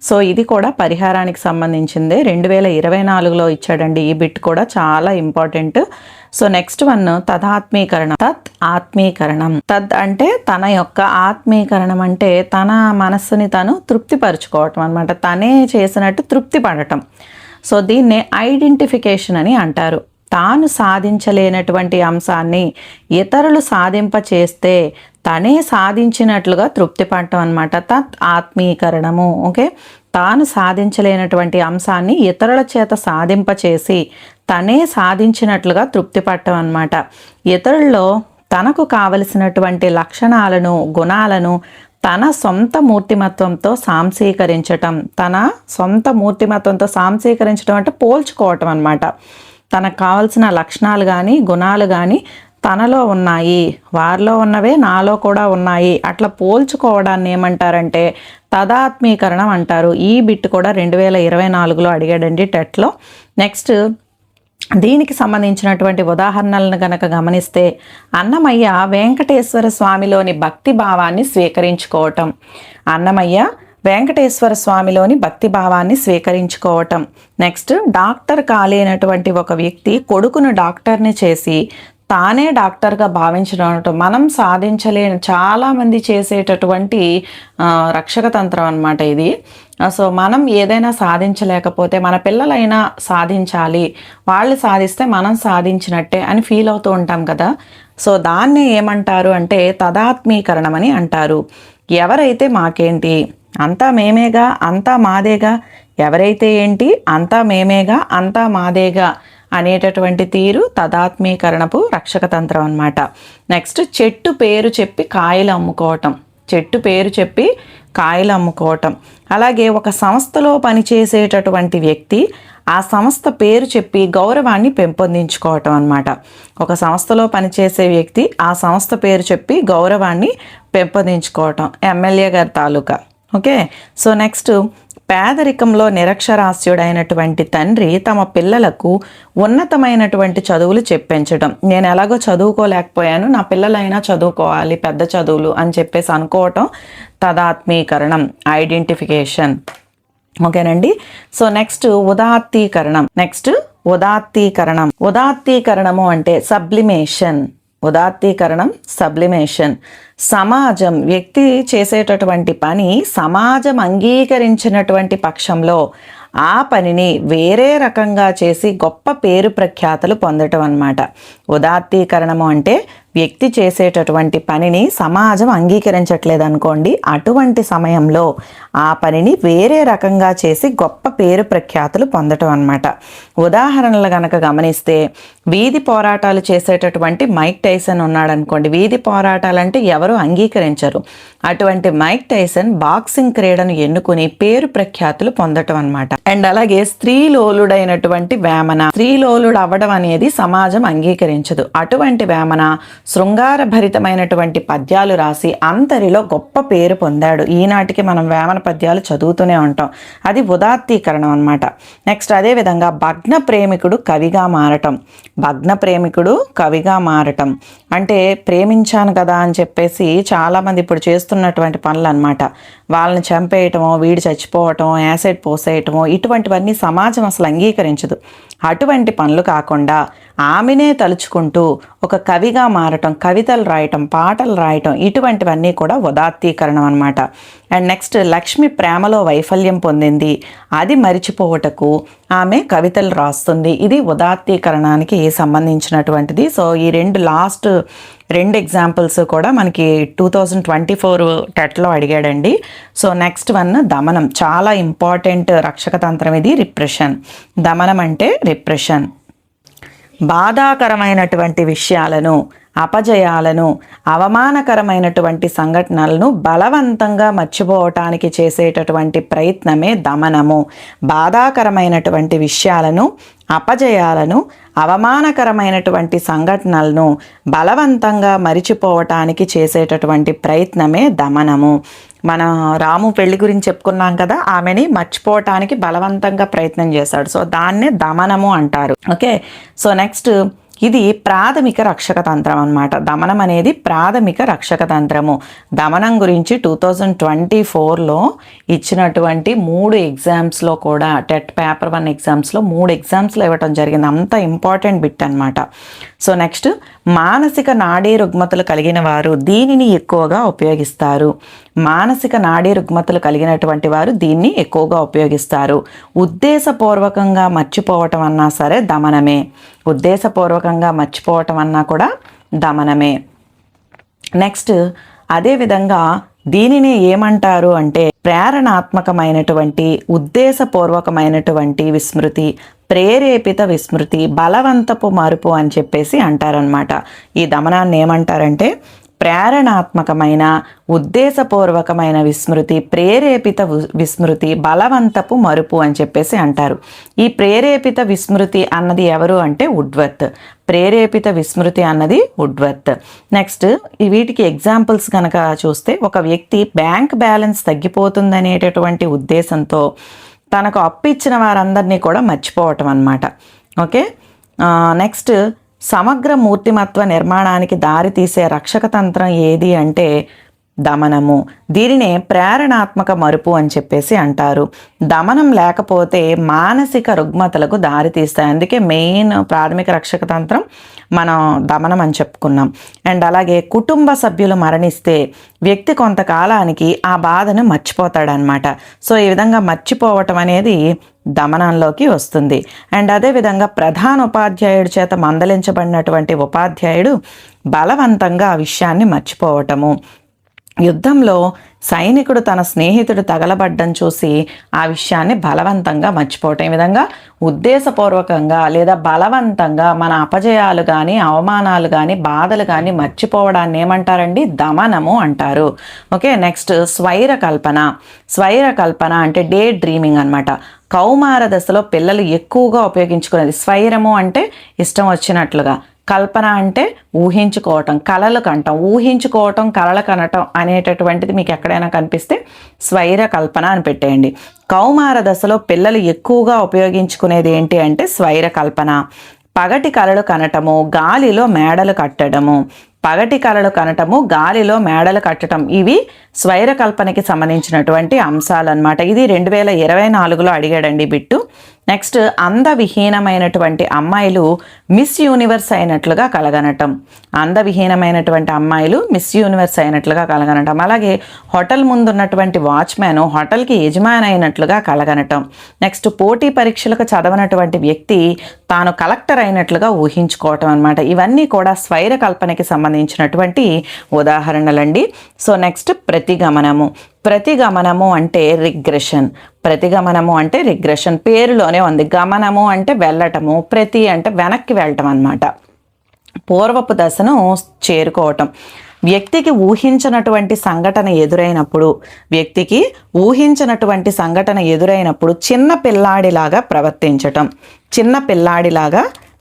సో ఇది కూడా పరిహారానికి సంబంధించిందే. 2024లో ఇచ్చాడండి. ఈ బిట్ కూడా చాలా ఇంపార్టెంట్. సో నెక్స్ట్ వన్ తదాత్మీకరణం. తత్ ఆత్మీకరణం. తద్ అంటే తన యొక్క, ఆత్మీకరణం అంటే తన మనస్సుని తను తృప్తిపరచుకోవటం అనమాట. తనే చేసినట్టు తృప్తి పడటం. సో దీన్నే ఐడెంటిఫికేషన్ అని అంటారు. తాను సాధించలేనటువంటి అంశాన్ని ఇతరులు సాధింపచేస్తే తనే సాధించినట్లుగా తృప్తి పడటం అనమాట. తత్ ఆత్మీకరణము. ఓకే, తాను సాధించలేనటువంటి అంశాన్ని ఇతరుల చేత సాధింపచేసి తనే సాధించినట్లుగా తృప్తి పడటం అనమాట. ఇతరుల్లో తనకు కావలసినటువంటి లక్షణాలను, గుణాలను తన సొంత మూర్తిమత్వంతో సాంశీకరించటం. తన సొంత మూర్తిమత్వంతో సాంశీకరించడం అంటే పోల్చుకోవటం అనమాట. తనకు కావాల్సిన లక్షణాలు కానీ, గుణాలు కానీ తనలో ఉన్నాయి, వారిలో ఉన్నవే నాలో కూడా ఉన్నాయి, అట్లా పోల్చుకోవడాన్ని ఏమంటారంటే తదాత్మీకరణం అంటారు. ఈ బిట్ కూడా 2024లో అడిగాడండి టెట్లో. నెక్స్ట్ దీనికి సంబంధించినటువంటి ఉదాహరణలను గనక గమనిస్తే, అన్నమయ్య వెంకటేశ్వర స్వామిలోని భక్తి భావాన్ని స్వీకరించుకోవటం. అన్నమయ్య వెంకటేశ్వర స్వామిలోని భక్తి భావాన్ని స్వీకరించుకోవటం. నెక్స్ట్ డాక్టర్ కాలేనటువంటి ఒక వ్యక్తి కొడుకును డాక్టర్ని చేసి తానే డాక్టర్గా భావించడం. మనం సాధించలేని, చాలామంది చేసేటటువంటి రక్షక తంత్రం అన్నమాట ఇది. సో మనం ఏదైనా సాధించలేకపోతే మన పిల్లలైనా సాధించాలి, వాళ్ళు సాధిస్తే మనం సాధించినట్టే అని ఫీల్ అవుతూ ఉంటాం కదా. సో దాన్ని ఏమంటారు అంటే తదాత్మీకరణం అని అంటారు. ఎవరైతే మాకేంటి, అంతా మేమేగా, అంతా మాదేగా, ఎవరైతే ఏంటి, అంతా మేమేగా, అంతా మాదేగా అనేటటువంటి తీరు తదాత్మీకరణపు రక్షక తంత్రం అన్నమాట. నెక్స్ట్ చెట్టు పేరు చెప్పి కాయలు అమ్ముకోవటం. చెట్టు పేరు చెప్పి కాయలు అమ్ముకోవటం. అలాగే ఒక సంస్థలో పనిచేసేటటువంటి వ్యక్తి ఆ సంస్థ పేరు చెప్పి గౌరవాన్ని పెంపొందించుకోవటం అన్నమాట. ఒక సంస్థలో పనిచేసే వ్యక్తి ఆ సంస్థ పేరు చెప్పి గౌరవాన్ని పెంపొందించుకోవటం. ఎమ్మెల్యే గారి తాలూకా. ఓకే, సో నెక్స్ట్ పేదరికంలో నిరక్షరాస్యుడైనటువంటి తండ్రి తమ పిల్లలకు ఉన్నతమైనటువంటి చదువులు చెప్పించడం. నేను ఎలాగో చదువుకోలేకపోయాను, నా పిల్లలైనా చదువుకోవాలి పెద్ద చదువులు అని చెప్పేసి అనుకోవటం తదాత్మీకరణం, ఐడెంటిఫికేషన్. ఓకేనండి. సో నెక్స్ట్ ఉదాత్తీకరణం. ఉదాత్తీకరణము అంటే సబ్లిమేషన్. ఉదాత్తీకరణం, సబ్లిమేషన్. సమాజం, వ్యక్తి చేసేటటువంటి పని సమాజం అంగీకరించినటువంటి పక్షంలో ఆ పనిని వేరే రకంగా చేసి గొప్ప పేరు ప్రఖ్యాతలు పొందటం అన్నమాట. ఉదాత్తీకరణము అంటే వ్యక్తి చేసేటటువంటి పనిని సమాజం అంగీకరించట్లేదు అనుకోండి, అటువంటి సమయంలో ఆ పనిని వేరే రకంగా చేసి గొప్ప పేరు ప్రఖ్యాతులు పొందటం అన్నమాట. ఉదాహరణలు కనుక గమనిస్తే, వీధి పోరాటాలు చేసేటటువంటి మైక్ టైసన్ ఉన్నాడు అనుకోండి. వీధి పోరాటాలు అంటే ఎవరు అంగీకరించరు. అటువంటి మైక్ టైసన్ బాక్సింగ్ క్రీడను ఎన్నుకుని పేరు ప్రఖ్యాతులు పొందటం అన్నమాట. అండ్ అలాగే స్త్రీలోలుడైనటువంటి వేమన. స్త్రీలోలుడు అవ్వడం అనేది సమాజం అంగీకరించదు. అటువంటి వేమన శృంగార భరితమైనటువంటి పద్యాలు రాసి అందరిలో గొప్ప పేరు పొందాడు. ఈనాటికి మనం వేమన పద్యాలు చదువుతూనే ఉంటాం. అది ఉదాత్తీకరణం అన్నమాట. నెక్స్ట్ అదేవిధంగా భగ్న ప్రేమికుడు కవిగా మారటం. భగ్న ప్రేమికుడు కవిగా మారటం అంటే ప్రేమించాను కదా అని చెప్పేసి చాలామంది ఇప్పుడు చేస్తున్నటువంటి పనులు అన్నమాట. వాళ్ళని చంపేయటమో, వీడు చచ్చిపోవటం, యాసిడ్ పోసేయటమో, ఇటువంటివన్నీ సమాజం అసలు అంగీకరించదు. అటువంటి పనులు కాకుండా ఆమెనే తలుచుకుంటూ ఒక కవిగా మారటం, కవితలు రాయటం, పాటలు రాయటం, ఇటువంటివన్నీ కూడా ఉదాత్తీకరణం అన్నమాట. అండ్ నెక్స్ట్ లక్ష్మి ప్రేమలో వైఫల్యం పొందింది, అది మరిచిపోవటకు ఆమె కవితలు రాస్తుంది. ఇది ఉదాత్తీకరణానికి సంబంధించినటువంటిది. సో ఈ లాస్ట్ రెండు ఎగ్జాంపుల్స్ కూడా మనకి 2024 టెట్లో అడిగాడండి. సో నెక్స్ట్ వన్ దమనం. చాలా ఇంపార్టెంట్ రక్షక తంత్రం ఇది. రిప్రెషన్. దమనం అంటే రిప్రెషన్. బాధాకరమైనటువంటి విషయాలను, అపజయాలను, అవమానకరమైనటువంటి సంఘటనలను బలవంతంగా మర్చిపోవటానికి చేసేటటువంటి ప్రయత్నమే దమనము. బాధాకరమైనటువంటి విషయాలను, అపజయాలను, అవమానకరమైనటువంటి సంఘటనలను బలవంతంగా మరిచిపోవటానికి చేసేటటువంటి ప్రయత్నమే దమనము. మన రాము పెళ్లి గురించి చెప్పుకున్నాం కదా, ఆమెని మర్చిపోవటానికి బలవంతంగా ప్రయత్నం చేశాడు. సో దాన్నే దమనము అంటారు. ఓకే, సో నెక్స్ట్ ఇది ప్రాథమిక రక్షక తంత్రం అన్నమాట. దమనం అనేది ప్రాథమిక రక్షక తంత్రము. దమనం గురించి 2024లో ఇచ్చినటువంటి 3 ఎగ్జామ్స్లో కూడా, టెట్ పేపర్ 1 ఎగ్జామ్స్లో 3 ఎగ్జామ్స్లో ఇవ్వటం జరిగింది. అంత ఇంపార్టెంట్ బిట్ అనమాట. సో నెక్స్ట్ మానసిక నాడీ రుగ్మతలు కలిగిన వారు దీనిని ఎక్కువగా ఉపయోగిస్తారు. మానసిక నాడీ రుగ్మతలు కలిగినటువంటి వారు దీన్ని ఎక్కువగా ఉపయోగిస్తారు. ఉద్దేశపూర్వకంగా మర్చిపోవటం అన్నా సరే దమనమే. ఉద్దేశపూర్వకంగా మర్చిపోవటం అన్నా కూడా దమనమే. నెక్స్ట్ అదేవిధంగా దీనిని ఏమంటారు అంటే ప్రేరణాత్మకమైనటువంటి, ఉద్దేశపూర్వకమైనటువంటి విస్మృతి, ప్రేరేపిత విస్మృతి, బలవంతపు మరుపు అని చెప్పేసి అంటారనమాట. ఈ దమనాన్ని ఏమంటారంటే ప్రేరణాత్మకమైన, ఉద్దేశపూర్వకమైన విస్మృతి, ప్రేరేపిత విస్మృతి, బలవంతపు మరుపు అని చెప్పేసి అంటారు. ఈ ప్రేరేపిత విస్మృతి అన్నది ఎవరు అంటే వుడ్వర్త్. ప్రేరేపిత విస్మృతి అన్నది వుడ్వర్త్. నెక్స్ట్ వీటికి ఎగ్జాంపుల్స్ కనుక చూస్తే, ఒక వ్యక్తి బ్యాంక్ బ్యాలెన్స్ తగ్గిపోతుందనేటటువంటి ఉద్దేశంతో తనకు అప్పు ఇచ్చిన వారందరినీ కూడా మర్చిపోవటం అన్నమాట. ఓకే, నెక్స్ట్ సమగ్ర మూర్తిమత్వ నిర్మాణానికి దారితీసే రక్షక తంత్రం ఏది అంటే దమనము. దీనినే ప్రేరణాత్మక మరుపు అని చెప్పేసి అంటారు. దమనం లేకపోతే మానసిక రుగ్మతలకు దారితీస్తాయి. అందుకే మెయిన్ ప్రాథమిక రక్షక తంత్రం మనం దమనం అని చెప్పుకున్నాం. అండ్ అలాగే కుటుంబ సభ్యులు మరణిస్తే వ్యక్తి కొంతకాలానికి ఆ బాధను మర్చిపోతాడనమాట. సో ఈ విధంగా మర్చిపోవటం అనేది దమనంలోకి వస్తుంది. అండ్ అదేవిధంగా ప్రధాన ఉపాధ్యాయుడి చేత మందలించబడినటువంటి ఉపాధ్యాయుడు బలవంతంగా ఆ విషయాన్ని మర్చిపోవటము. యుద్ధంలో సైనికుడు తన స్నేహితుడు తగలబడ్డం చూసి ఆ విషయాన్ని బలవంతంగా మర్చిపోవటం. ఈ విధంగా ఉద్దేశపూర్వకంగా లేదా బలవంతంగా మన అపజయాలు కానీ, అవమానాలు కానీ, బాధలు కానీ మర్చిపోవడాన్ని ఏమంటారండి? దమనము అంటారు. ఓకే, నెక్స్ట్ స్వైర కల్పన. స్వైర కల్పన అంటే డే డ్రీమింగ్ అనమాట. కౌమార దశలో పిల్లలు ఎక్కువగా ఉపయోగించుకునేది. స్వైరము అంటే ఇష్టం వచ్చినట్లుగా, కల్పన అంటే ఊహించుకోవటం, కలలు కంటం. ఊహించుకోవటం, కలలు కనటం అనేటటువంటిది మీకు ఎక్కడైనా కనిపిస్తే స్వైర కల్పన అని పెట్టేయండి. కౌమార దశలో పిల్లలు ఎక్కువగా ఉపయోగించుకునేది ఏంటి అంటే స్వైర కల్పన. పగటి కలలు కనటము, గాలిలో మేడలు కట్టడము. పగటి కలలు కనటము, గాలిలో మేడలు కట్టడం, ఇవి స్వైర కల్పనకి సంబంధించినటువంటి అంశాలు అనమాట. ఇది 2024లో అడిగాడండి బిట్టు. నెక్స్ట్ అందవిహీనమైనటువంటి అమ్మాయిలు మిస్ యూనివర్స్ అయినట్లుగా కలగనటం. అందవిహీనమైనటువంటి అమ్మాయిలు మిస్ యూనివర్స్ అయినట్లుగా కలగనటం. అలాగే హోటల్ ముందున్నటువంటి వాచ్మ్యాన్ హోటల్కి యజమాని అయినట్లుగా కలగనటం. నెక్స్ట్ పోటీ పరీక్షలకు చదవనటువంటి వ్యక్తి తాను కలెక్టర్ అయినట్లుగా ఊహించుకోవటం అనమాట. ఇవన్నీ కూడా స్వైర కల్పనకి సంబంధించినటువంటి ఉదాహరణలండి. So next ప్రతిగమనము. ప్రతిగమనము అంటే రిగ్రెషన్. ప్రతిగమనము అంటే రిగ్రెషన్, పేరులోనే ఉంది. గమనము అంటే వెళ్ళటము, ప్రతి అంటే వెనక్కి వెళ్ళటం అన్నమాట. పూర్వపు దశను చేరుకోవటం. వ్యక్తికి ఊహించినటువంటి సంఘటన ఎదురైనప్పుడు చిన్న పిల్లాడిలాగా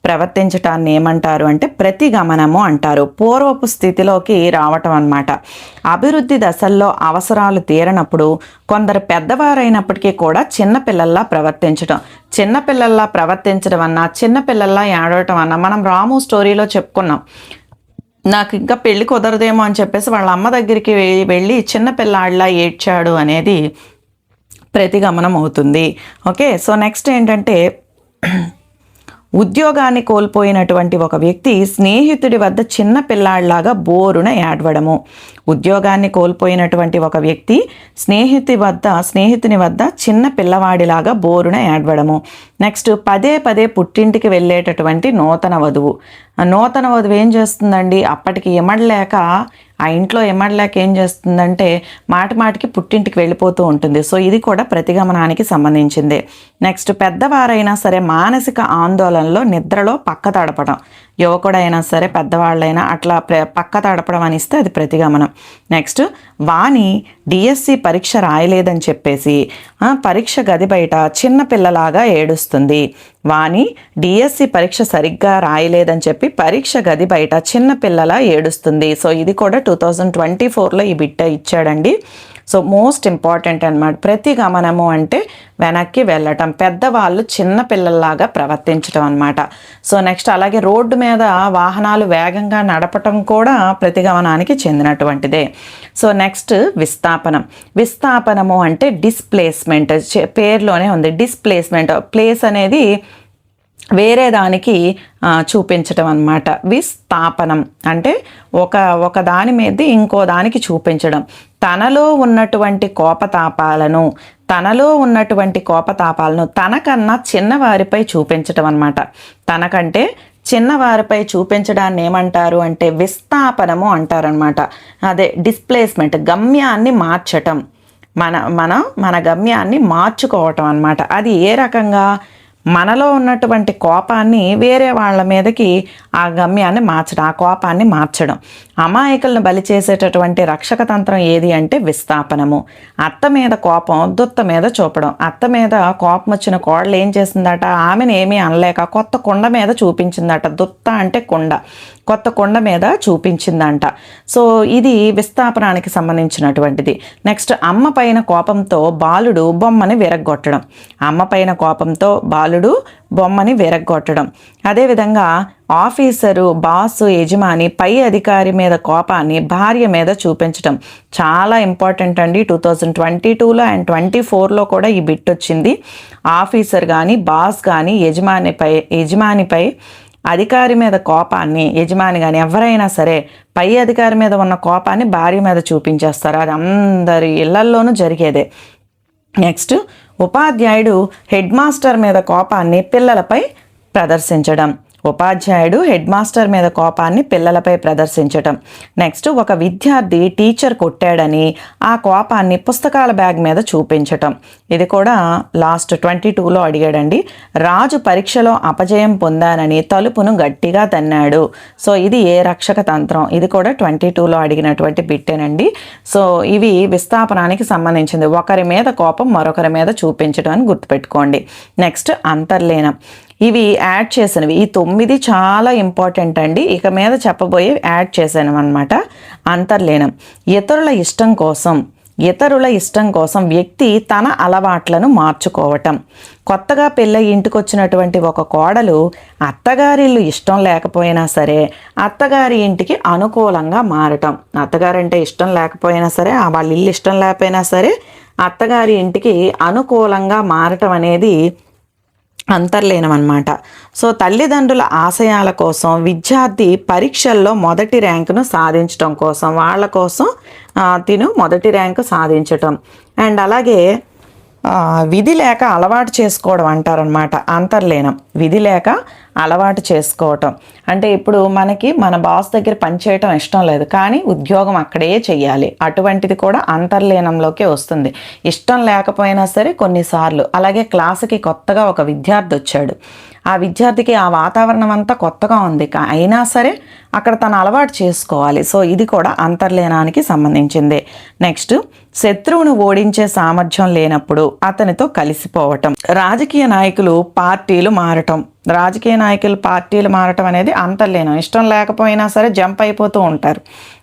ప్రవర్తించటాన్ని ఏమంటారు అంటే ప్రతిగమనము అంటారు. పూర్వపు స్థితిలోకి రావటం అన్నమాట. అభివృద్ధి దశల్లో అవసరాలు తీరనప్పుడు కొందరు పెద్దవారైనప్పటికీ కూడా చిన్నపిల్లల్లా ప్రవర్తించడం అన్నా, చిన్నపిల్లల్లా ఏడవటం అన్నా మనం రాము స్టోరీలో చెప్పుకున్నాం. నాకు ఇంకా పెళ్లి కుదరదేమో అని చెప్పేసి వాళ్ళ అమ్మ దగ్గరికి వెళ్ళి చిన్నపిల్లాడిలా ఏడ్చాడు అనేది ప్రతిగమనం అవుతుంది. ఓకే, సో నెక్స్ట్ ఏంటంటే ఉద్యోగాన్ని కోల్పోయినటువంటి ఒక వ్యక్తి స్నేహితుడి వద్ద చిన్న పిల్లాడిలాగా బోరున ఏడవడము. ఉద్యోగాన్ని కోల్పోయినటువంటి ఒక వ్యక్తి స్నేహితుని వద్ద చిన్న పిల్లవాడిలాగా బోరున ఏడవడము. నెక్స్ట్ పదే పదే పుట్టింటికి వెళ్ళేటటువంటి నూతన వధువు ఏం చేస్తుందండి? అప్పటికి ఇమడలేక ఆ ఇంట్లో ఎమ్మడలేక ఏం చేస్తుందంటే మాటికి పుట్టింటికి వెళ్ళిపోతూ ఉంటుంది. సో ఇది కూడా ప్రతిగమనానికి సంబంధించింది. నెక్స్ట్ పెద్దవారైనా సరే మానసిక ఆందోళనలో నిద్రలో పక్క తడపడం, యువకుడైనా సరే పెద్దవాళ్ళైనా అట్లా పక్క తడపడం అని ఇస్తే అది ప్రతిగమనం. నెక్స్ట్ వాణి డిఎస్సి పరీక్ష రాయలేదని చెప్పేసి పరీక్ష గది బయట చిన్న పిల్లలాగా ఏడుస్తుంది. వాణి డిఎస్సి పరీక్ష సరిగ్గా రాయలేదని చెప్పి పరీక్ష గది బయట చిన్న పిల్లలా ఏడుస్తుంది. సో ఇది కూడా 2024లో ఈ బిట్ట ఇచ్చాడండి. సో మోస్ట్ ఇంపార్టెంట్ అనమాట. ప్రతిగమనము అంటే వెనక్కి వెళ్ళటం, పెద్దవాళ్ళు చిన్న పిల్లల్లాగా ప్రవర్తించడం అనమాట. సో నెక్స్ట్ అలాగే రోడ్డు మీద వాహనాలు వేగంగా నడపటం కూడా ప్రతిగమనానికి చెందినటువంటిదే. So next విస్థాపనం. విస్థాపనము అంటే డిస్ప్లేస్మెంట్, పేరులోనే ఉంది డిస్ప్లేస్మెంట్. ప్లేస్ అనేది వేరే దానికి చూపించటం అన్నమాట. విస్థాపనం అంటే ఒక దాని మీద ఇంకో దానికి చూపించడం. తనలో ఉన్నటువంటి కోపతాపాలను తనకన్నా చిన్నవారిపై చూపించటం అన్నమాట. తనకంటే చిన్నవారిపై చూపించడాన్ని ఏమంటారు అంటే విస్థాపనము అంటారనమాట. అదే డిస్ప్లేస్మెంట్, గమ్యాన్ని మార్చటం, మన గమ్యాన్ని మార్చుకోవటం అన్నమాట. అది ఏ రకంగా? మనలో ఉన్నటువంటి కోపాన్ని వేరే వాళ్ళ మీదకి ఆ గమ్యాన్ని మార్చడం, ఆ కోపాన్ని మార్చడం. అమాయకులను బలి చేసేటటువంటి రక్షక తంత్రం ఏది అంటే విస్థాపనము. అత్త మీద కోపం దుత్త మీద చూపడం. అత్త మీద కోపం వచ్చిన కోడలు ఏం చేసిందట, ఆమెను ఏమీ అనలేక కొత్త కుండ మీద చూపించిందట. దుత్త అంటే కుండ, కొత్త కుండ మీద చూపించిందంట. సో ఇది విస్థాపనానికి సంబంధించినటువంటిది. నెక్స్ట్ అమ్మ పైన కోపంతో బాలుడు బొమ్మని విరగ్గొట్టడం. అమ్మ పైన కోపంతో బాలుడు బొమ్మని విరగ్గొట్టడం. అదేవిధంగా ఆఫీసరు, బాసు, యజమాని పై అధికారి మీద కోపాన్ని భార్య మీద చూపించడం చాలా ఇంపార్టెంట్ అండి. 2022లో అండ్ 2024లో కూడా ఈ బిట్ వచ్చింది. ఆఫీసర్ కానీ బాస్ కానీ యజమానిపై అధికారి మీద కోపాన్ని, యజమాని కానీ ఎవరైనా సరే పై అధికారి మీద ఉన్న కోపాన్ని భార్య మీద చూపించేస్తారు. అది అందరి ఇళ్లల్లోనూ జరిగేదే. నెక్స్ట్ ఉపాధ్యాయుడు హెడ్ మాస్టర్ మీద కోపాన్ని పిల్లలపై ప్రదర్శించడం. ఉపాధ్యాయుడు హెడ్ మాస్టర్ మీద కోపాన్ని పిల్లలపై ప్రదర్శించటం. నెక్స్ట్ ఒక విద్యార్థి టీచర్ కొట్టాడని ఆ కోపాన్ని పుస్తకాల బ్యాగ్ మీద చూపించటం. ఇది కూడా లాస్ట్ 22లో అడిగాడండి. రాజు పరీక్షలో అపజయం పొందానని తలుపును గట్టిగా తన్నాడు. సో ఇది ఏ రక్షక తంత్రం? ఇది కూడా 22లో అడిగినటువంటి బిట్టేనండి. సో ఇవి విస్థాపనానికి సంబంధించింది. ఒకరి మీద కోపం మరొకరి మీద చూపించడం అని గుర్తుపెట్టుకోండి. నెక్స్ట్ అంతర్లీనం. ఇవి యాడ్ చేసినవి. ఈ 9 చాలా ఇంపార్టెంట్ అండి. ఇక మీద చెప్పబోయే యాడ్ చేశాను అనమాట. అంతర్లీనం. ఇతరుల ఇష్టం కోసం వ్యక్తి తన అలవాట్లను మార్చుకోవటం. కొత్తగా పెళ్ళై ఇంటికి వచ్చినటువంటి ఒక కోడలు అత్తగారిల్లు ఇష్టం లేకపోయినా సరే అత్తగారి ఇంటికి అనుకూలంగా మారటం. అత్తగారంటే ఇష్టం లేకపోయినా సరే, వాళ్ళ ఇల్లు ఇష్టం లేకపోయినా సరే అత్తగారి ఇంటికి అనుకూలంగా మారటం అనేది అంతర్లీనం అన్నమాట. సో తల్లిదండ్రుల ఆశయాల కోసం విద్యార్థి పరీక్షల్లో మొదటి ర్యాంకును సాధించడం కోసం, వాళ్ళ కోసం తిను మొదటి ర్యాంకు సాధించటం. అండ్ అలాగే విధి లేక అలవాటు చేసుకోవడం అంటారనమాట అంతర్లీనం. విధి లేక అలవాటు చేసుకోవటం అంటే ఇప్పుడు మనకి మన బాస్ దగ్గర పనిచేయటం ఇష్టం లేదు, కానీ ఉద్యోగం అక్కడే చెయ్యాలి. అటువంటిది కూడా అంతర్లీనంలోకి వస్తుంది. ఇష్టం లేకపోయినా సరే కొన్నిసార్లు. అలాగే క్లాసుకి కొత్తగా ఒక విద్యార్థి వచ్చాడు. ఆ విద్యార్థికి ఆ వాతావరణం అంతా కొత్తగా ఉంది, అయినా సరే అక్కడ తను అలవాటు చేసుకోవాలి. సో ఇది కూడా అంతర్లీనానికి సంబంధించింది. నెక్స్ట్ శత్రువును ఓడించే సామర్థ్యం లేనప్పుడు అతనితో కలిసిపోవటం. రాజకీయ నాయకులు పార్టీలు మారటం అనేది అంతర్లీనం. ఇష్టం లేకపోయినా సరే జంప్ అయిపోతూ ఉంటారు.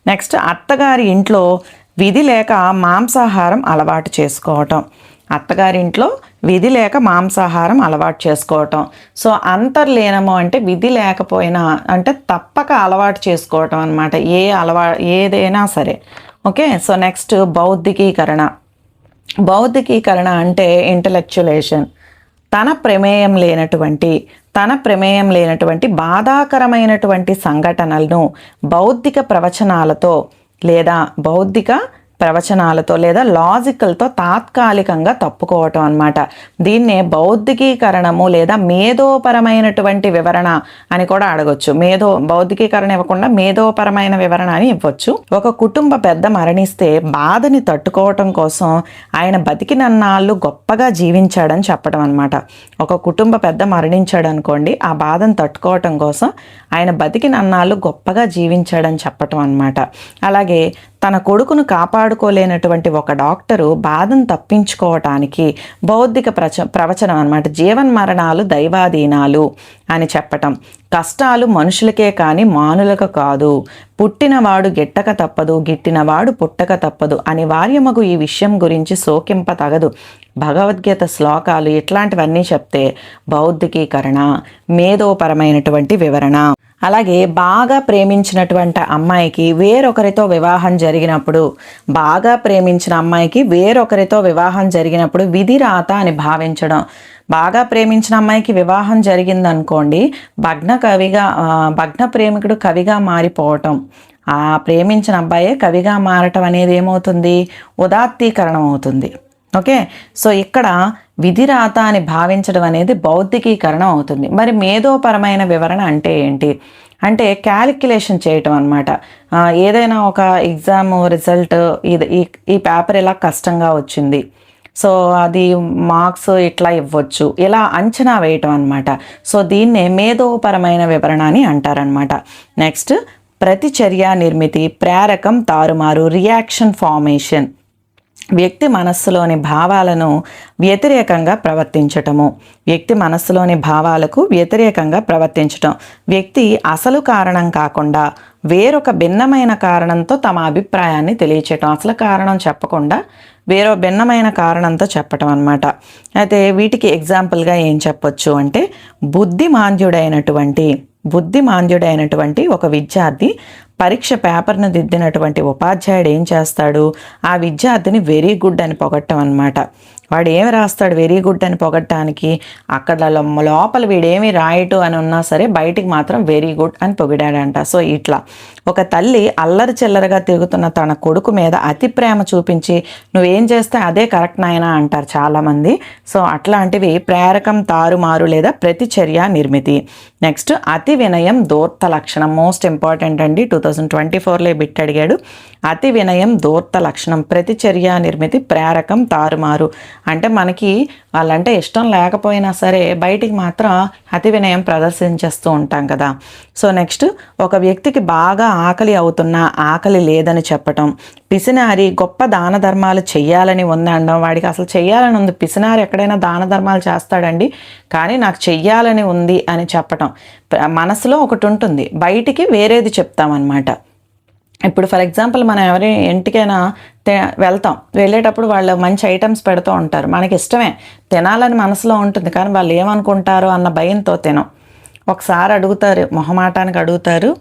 నెక్స్ట్ అత్తగారి ఇంట్లో విధి లేక మాంసాహారం అలవాటు చేసుకోవటం. అత్తగారింట్లో విధి లేక మాంసాహారం అలవాటు చేసుకోవటం. సో అంతర్లీనము అంటే విధి లేకపోయినా అంటే తప్పక అలవాటు చేసుకోవటం అనమాట. ఏదైనా సరే. ఓకే. సో నెక్స్ట్ బౌద్ధికీకరణ అంటే ఇంటలెక్చులేషన్. తన ప్రమేయం లేనటువంటి బాధాకరమైనటువంటి సంఘటనలను బౌద్ధిక ప్రవచనాలతో లేదా బౌద్ధిక ప్రవచనాలతో లేదా లాజికల్తో తాత్కాలికంగా తప్పుకోవటం అన్నమాట. దీన్నే బౌద్ధికీకరణము లేదా మేధోపరమైనటువంటి వివరణ అని కూడా అడగొచ్చు. బౌద్ధికీకరణ ఇవ్వకుండా మేధోపరమైన వివరణ అని ఇవ్వచ్చు. ఒక కుటుంబ పెద్ద మరణిస్తే బాధని తట్టుకోవటం కోసం ఆయన బతికినన్నాళ్ళు గొప్పగా జీవించాడని చెప్పడం అనమాట. ఒక కుటుంబ పెద్ద మరణించాడు అనుకోండి, ఆ బాధను తట్టుకోవటం కోసం ఆయన బతికినన్నాళ్ళు గొప్పగా జీవించాడని చెప్పటం అనమాట. అలాగే తన కొడుకును కాపాడుకోలేనటువంటి ఒక డాక్టరు బాధను తప్పించుకోవటానికి బౌద్ధిక ప్రవచనం అనమాట. జీవన్మరణాలు దైవాధీనాలు అని చెప్పటం. కష్టాలు మనుషులకే కానీ మానులకు కాదు. పుట్టినవాడు గిట్టక తప్పదు, గిట్టినవాడు పుట్టక తప్పదు. అనివార్యమగు ఈ విషయం గురించి శోకింప తగదు. భగవద్గీత శ్లోకాలు ఇట్లాంటివన్నీ చెప్తే బౌద్ధికీకరణ, మేధోపరమైనటువంటి వివరణ. అలాగే బాగా ప్రేమించినటువంటి అమ్మాయికి వేరొకరితో వివాహం జరిగినప్పుడు విధి రాత అని భావించడం. బాగా ప్రేమించిన అమ్మాయికి వివాహం జరిగిందనుకోండి, భగ్న ప్రేమికుడు కవిగా మారిపోవటం. ఆ ప్రేమించిన అబ్బాయే కవిగా మారటం అనేది ఏమవుతుంది? ఉదాత్తీకరణం అవుతుంది. ఓకే, సో ఇక్కడ విధిరాత అని భావించడం అనేది బౌద్ధికీకరణం అవుతుంది. మరి మేధోపరమైన వివరణ అంటే ఏంటి అంటే క్యాలిక్యులేషన్ చేయటం అనమాట. ఏదైనా ఒక ఎగ్జామ్ రిజల్ట్ ఈ పేపర్ ఇలా కష్టంగా వచ్చింది, సో అది మార్క్స్ ఇట్లా ఇవ్వచ్చు, ఇలా అంచనా వేయటం అనమాట. సో దీన్నే మేధోపరమైన వివరణ అని అంటారనమాట. నెక్స్ట్ ప్రతిచర్య నిర్మితి, ప్రేరకం తారుమారు, రియాక్షన్ ఫార్మేషన్. వ్యక్తి మనస్సులోని భావాలను వ్యతిరేకంగా ప్రవర్తించటము. వ్యక్తి అసలు కారణం కాకుండా వేరొక భిన్నమైన కారణంతో తమ అభిప్రాయాన్ని తెలియచేయటం. అసలు కారణం చెప్పకుండా వేరో భిన్నమైన కారణంతో చెప్పటం అన్నమాట. అయితే వీటికి ఎగ్జాంపుల్గా ఏం చెప్పొచ్చు అంటే బుద్ధిమాంద్యుడైనటువంటి ఒక విద్యార్థి పరీక్ష పేపర్ను దిద్దినటువంటి ఉపాధ్యాయుడు ఏం చేస్తాడు? ఆ విద్యార్థిని వెరీ గుడ్ అని పొగట్టం అనమాట. వాడు ఏమి రాస్తాడు వెరీ గుడ్ అని పొగట్టడానికి? అక్కడ లోపల వీడేమి రాయటు అని ఉన్నా సరే బయటికి మాత్రం వెరీ గుడ్ అని పొగిడాడంట. సో ఇట్లా ఒక తల్లి అల్లరి చిల్లరగా తిరుగుతున్న తన కొడుకు మీద అతి ప్రేమ చూపించి నువ్వేం చేస్తే అదే కరెక్ట్ నాయనా అంటారు చాలామంది. సో అట్లాంటివి ప్రేరకం తారుమారు లేదా ప్రతిచర్య నిర్మితి. నెక్స్ట్ అతి వినయం దూర్త లక్షణం. మోస్ట్ ఇంపార్టెంట్ అండి, 2024లో బిట్ అడిగాడు. అతి వినయం దూర్త లక్షణం, ప్రతిచర్య నిర్మితి, ప్రేరకం తారుమారు. అంటే మనకి వాళ్ళంటే ఇష్టం లేకపోయినా సరే బయటికి మాత్రం అతి వినయం ప్రదర్శించేస్తూ ఉంటాం కదా. సో నెక్స్ట్ ఒక వ్యక్తికి బాగా ఆకలి అవుతున్నా ఆకలి లేదని చెప్పటం. పిసినారి గొప్ప దాన ధర్మాలు చెయ్యాలని ఉందనడం. వాడికి అసలు చెయ్యాలని ఉంది. పిసినారి ఎక్కడైనా దాన ధర్మాలు చేస్తాడండి, కానీ నాకు చెయ్యాలని ఉంది అని చెప్పటం. మనసులో ఒకటి ఉంటుంది, బయటికి వేరేది చెప్తామన్నమాట. ఇప్పుడు ఫర్ ఎగ్జాంపుల్ మనం ఎవరి ఇంటికైనా వెళ్తాం, వెళ్ళేటప్పుడు వాళ్ళు మంచి ఐటమ్స్ పెడుతూ ఉంటారు, మనకి ఇష్టమే తినాలని మనసులో ఉంటుంది, కానీ వాళ్ళు ఏమనుకుంటారో అన్న భయంతో తినం. ఒకసారి అడుగుతారు, మొహమాటానికి అడుగుతారు,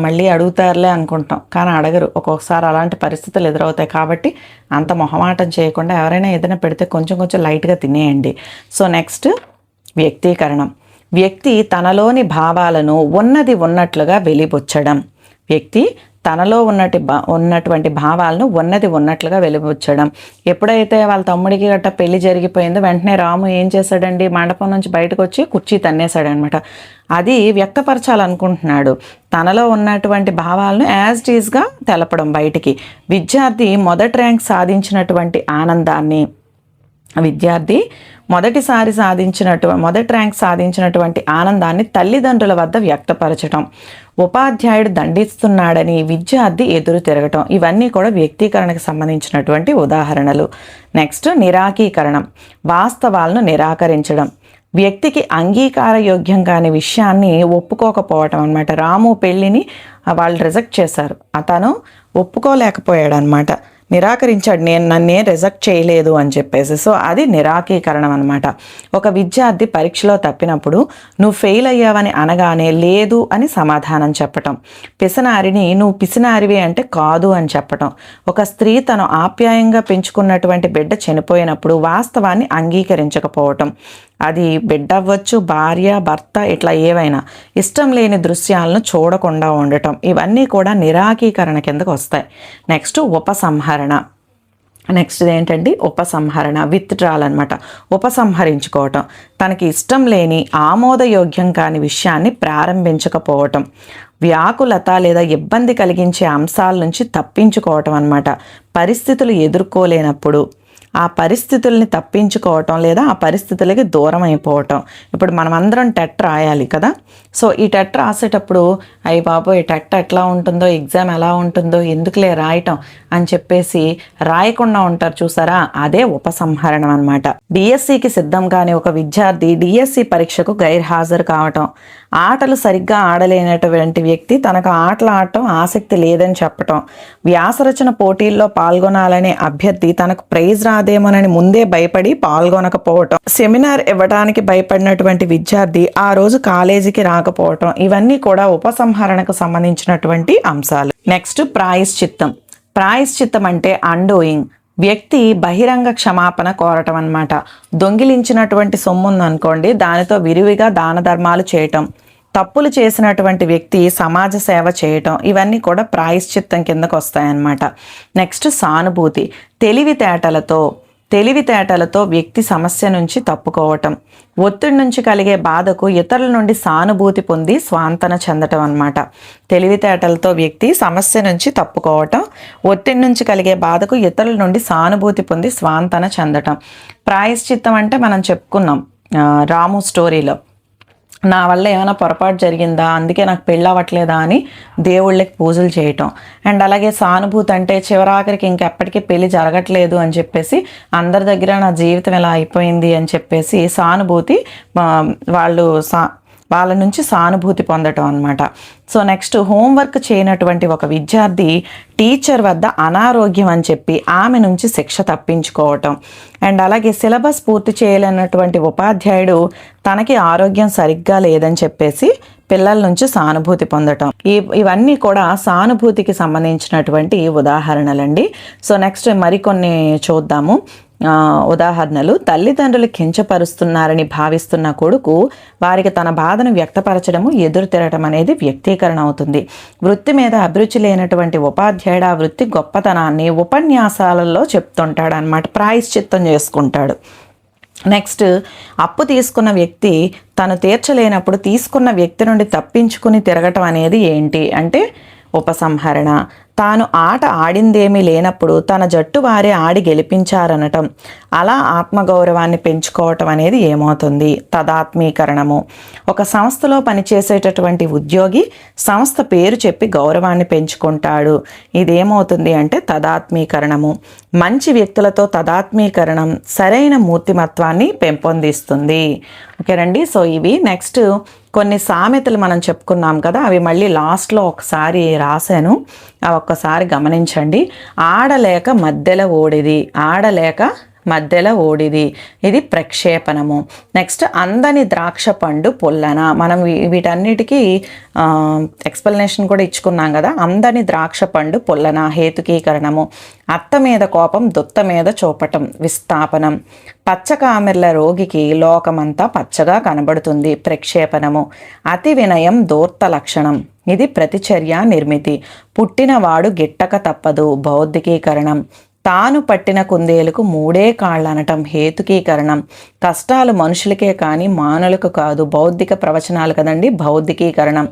మళ్ళీ అడుగుతారులే అనుకుంటాం, కానీ అడగరు. ఒక్కొక్కసారి అలాంటి పరిస్థితులు ఎదురవుతాయి. కాబట్టి అంత మొహమాటం చేయకుండా ఎవరైనా ఏదైనా పెడితే కొంచెం లైట్గా తినేయండి. So next వ్యక్తీకరణం. వ్యక్తి తనలోని భావాలను ఉన్నట్లుగా వెలిబుచ్చడం. వ్యక్తి తనలో ఉన్నటువంటి భావాలను ఉన్నట్లుగా వెలిబుచ్చడం. ఎప్పుడైతే వాళ్ళ తమ్ముడికి గట్ట పెళ్లి జరిగిపోయిందో వెంటనే రాము ఏం చేశాడండి, మండపం నుంచి బయటకు వచ్చి కుర్చీ తన్నేశాడనమాట. అది వ్యక్తపరచాలనుకుంటున్నాడు. తనలో ఉన్నటువంటి భావాలను యాజ్ ఇట్ ఈజ్గా తెలపడం బయటికి. విద్యార్థి మొదటి ర్యాంక్ సాధించినటువంటి ఆనందాన్ని, మొదటి ర్యాంక్ సాధించినటువంటి ఆనందాన్ని తల్లిదండ్రుల వద్ద వ్యక్తపరచడం. ఉపాధ్యాయుడు దండిస్తున్నాడని విద్యార్థి ఎదురు తిరగటం. ఇవన్నీ కూడా వ్యక్తీకరణకు సంబంధించినటువంటి ఉదాహరణలు. నెక్స్ట్ నిరాకీకరణం. వాస్తవాలను నిరాకరించడం. వ్యక్తికి అంగీకారయోగ్యం కాని విషయాన్ని ఒప్పుకోకపోవటం అనమాట. రాము పెళ్ళిని వాళ్ళు రిజెక్ట్ చేశారు, అతను ఒప్పుకోలేకపోయాడు అనమాట, నిరాకరించాడు, నన్నే రిజెక్ట్ చేయలేదు అని చెప్పేసి. సో అది నిరాకీకరణం అనమాట. ఒక విద్యార్థి పరీక్షలో తప్పినప్పుడు నువ్వు ఫెయిల్ అయ్యావని అనగానే లేదు అని సమాధానం చెప్పటం. పిసినారిని నువ్వు పిసినారివి అంటే కాదు అని చెప్పటం. ఒక స్త్రీ తను ఆప్యాయంగా పెంచుకున్నటువంటి బిడ్డ చనిపోయినప్పుడు వాస్తవాన్ని అంగీకరించకపోవటం. అది బిడ్డ అవ్వచ్చు, భార్య, భర్త, ఇట్లా ఏవైనా ఇష్టం లేని దృశ్యాలను చూడకుండా ఉండటం, ఇవన్నీ కూడా నిరాకీకరణ కిందకు వస్తాయి. నెక్స్ట్ ఉపసంహరణ. నెక్స్ట్ ఏంటంటే ఉపసంహరణ, విత్డ్రాల్ అనమాట. ఉపసంహరించుకోవటం, తనకి ఇష్టం లేని ఆమోదయోగ్యం కాని విషయాన్ని ప్రారంభించకపోవటం, వ్యాకులత లేదా ఇబ్బంది కలిగించే అంశాల నుంచి తప్పించుకోవటం అనమాట. పరిస్థితులు ఎదుర్కోలేనప్పుడు ఆ పరిస్థితుల్ని తప్పించుకోవటం లేదా ఆ పరిస్థితులకి దూరం అయిపోవటం. ఇప్పుడు మనమందరం టెట్ రాయాలి కదా, సో ఈ టెట్ రాసేటప్పుడు అయ్యి బాబోయ్ టెట్ ఎట్లా ఉంటుందో, ఎగ్జామ్ ఎలా ఉంటుందో, ఎందుకులే రాయటం అని చెప్పేసి రాయకుండా ఉంటారు చూసారా, అదే ఉపసంహరణం అనమాట. డిఎస్సికి సిద్ధం కాని ఒక విద్యార్థి డిఎస్సి పరీక్షకు గైర్హాజరు కావటం, ఆటలు సరిగ్గా ఆడలేనటువంటి వ్యక్తి తనకు ఆటలు ఆడటం ఆసక్తి లేదని చెప్పటం, వ్యాసరచన పోటీల్లో పాల్గొనాలనే అభ్యర్థి తనకు ప్రైజ్ రాదేమోనని ముందే భయపడి పాల్గొనకపోవటం, సెమినార్ ఇవ్వడానికి భయపడినటువంటి విద్యార్థి ఆ రోజు కాలేజీకి రాకపోవటం, ఇవన్నీ కూడా ఉపసంహరణకు సంబంధించినటువంటి అంశాలు. నెక్స్ట్ ప్రాయశ్చిత్తం. ప్రాయశ్చిత్తం అంటే అన్డూయింగ్. వ్యక్తి బహిరంగ క్షమాపణ కోరటం అన్నమాట. దొంగిలించినటువంటి సొమ్ము ఉందనుకోండి, దానితో విరివిగా దాన ధర్మాలు చేయటం, తప్పులు చేసినటువంటి వ్యక్తి సమాజ సేవ చేయటం, ఇవన్నీ కూడా ప్రాయశ్చిత్తం కిందకు వస్తాయన్నమాట. నెక్స్ట్ సానుభూతి. తెలివితేటలతో వ్యక్తి సమస్య నుంచి తప్పుకోవటం, ఒత్తిడి నుంచి కలిగే బాధకు ఇతరుల నుండి సానుభూతి పొంది స్వాంతన చెందటం అన్నమాట. తెలివితేటలతో వ్యక్తి సమస్య నుంచి తప్పుకోవటం, ఒత్తిడి నుంచి కలిగే బాధకు ఇతరుల నుండి సానుభూతి పొంది స్వాంతన చెందటం. ప్రాయశ్చిత్తం అంటే మనం చెప్పుకున్నాం రాము స్టోరీలో, నా వల్ల ఏమైనా పొరపాటు జరిగిందా, అందుకే నాకు పెళ్ళి అవ్వట్లేదా అని దేవుళ్ళకి పూజలు చేయటం. అండ్ అలాగే సానుభూతి అంటే చివరాఖరికి ఇంకెప్పటికీ పెళ్ళి జరగట్లేదు అని చెప్పేసి అందరి దగ్గర నా జీవితం ఎలా అయిపోయింది అని చెప్పేసి సానుభూతి, వాళ్ళ నుంచి సానుభూతి పొందటం అనమాట. సో నెక్స్ట్ హోంవర్క్ చేయనటువంటి ఒక విద్యార్థి టీచర్ వద్ద అనారోగ్యం అని చెప్పి ఆమె నుంచి శిక్ష తప్పించుకోవటం. అండ్ అలాగే సిలబస్ పూర్తి చేయలేనటువంటి ఉపాధ్యాయుడు తనకి ఆరోగ్యం సరిగ్గా లేదని చెప్పేసి పిల్లల నుంచి సానుభూతి పొందటం. ఇవన్నీ కూడా సానుభూతికి సంబంధించినటువంటి ఉదాహరణలండి. సో నెక్స్ట్ మరికొన్ని చూద్దాము ఉదాహరణలు. తల్లిదండ్రులు కించపరుస్తున్నారని భావిస్తున్న కొడుకు వారికి తన బాధను వ్యక్తపరచడము, ఎదురు తిరగటం అనేది వ్యక్తీకరణ అవుతుంది. వృత్తి మీద అభిరుచి లేనటువంటి ఉపాధ్యాయుడు ఆ వృత్తి గొప్పతనాన్ని ఉపన్యాసాలలో చెప్తుంటాడు అన్నమాట, ప్రాయశ్చిత్తం చేసుకుంటాడు. నెక్స్ట్ అప్పు తీసుకున్న వ్యక్తి తను తీర్చలేనప్పుడు తీసుకున్న వ్యక్తి నుండి తప్పించుకుని తిరగటం అనేది ఏంటి అంటే ఉపసంహరణ. తాను ఆట ఆడిందేమీ లేనప్పుడు తన జట్టు వారే ఆడి గెలిపించారనటం, అలా ఆత్మగౌరవాన్ని పెంచుకోవటం అనేది ఏమవుతుంది తదాత్మీకరణము. ఒక సంస్థలో పనిచేసేటటువంటి ఉద్యోగి సంస్థ పేరు చెప్పి గౌరవాన్ని పెంచుకుంటాడు, ఇదేమవుతుంది అంటే తదాత్మీకరణము. మంచి వ్యక్తులతో తదాత్మీకరణం సరైన మూర్తిమత్వాన్ని పెంపొందిస్తుంది. ఓకేనండి, సో ఇవి. నెక్స్ట్ కొన్ని సామెతలు మనం చెప్పుకున్నాం కదా, అవి మళ్ళీ లాస్ట్లో ఒకసారి రాశాను, అవి ఒక్కసారి గమనించండి. ఆడలేక మధ్యలో ఓడిది, ఇది ప్రక్షేపణము. నెక్స్ట్ అందని ద్రాక్ష పండు పొల్లన. మనం వీటన్నిటికీ ఎక్స్ప్లెనేషన్ కూడా ఇచ్చుకున్నాం కదా. అందని ద్రాక్ష పండు పొల్లన హేతుకీకరణము. అత్త మీద కోపం దుత్త మీద చూపటం విస్థాపనం. పచ్చకామెర్ల రోగికి లోకమంతా పచ్చగా కనబడుతుంది ప్రక్షేపణము. అతి వినయం దూర్త లక్షణం, ఇది ప్రతిచర్య నిర్మితి. పుట్టినవాడు గిట్టక తప్పదు బౌద్ధికీకరణం. తాను పట్టిన కుందేలకు మూడే కాళ్ళు అనటం హేతుకీకరణం. కష్టాలు మనుషులకే కానీ మానులకు కాదు, బౌద్ధిక ప్రవచనాలు కదండి, బౌద్ధికీకరణం.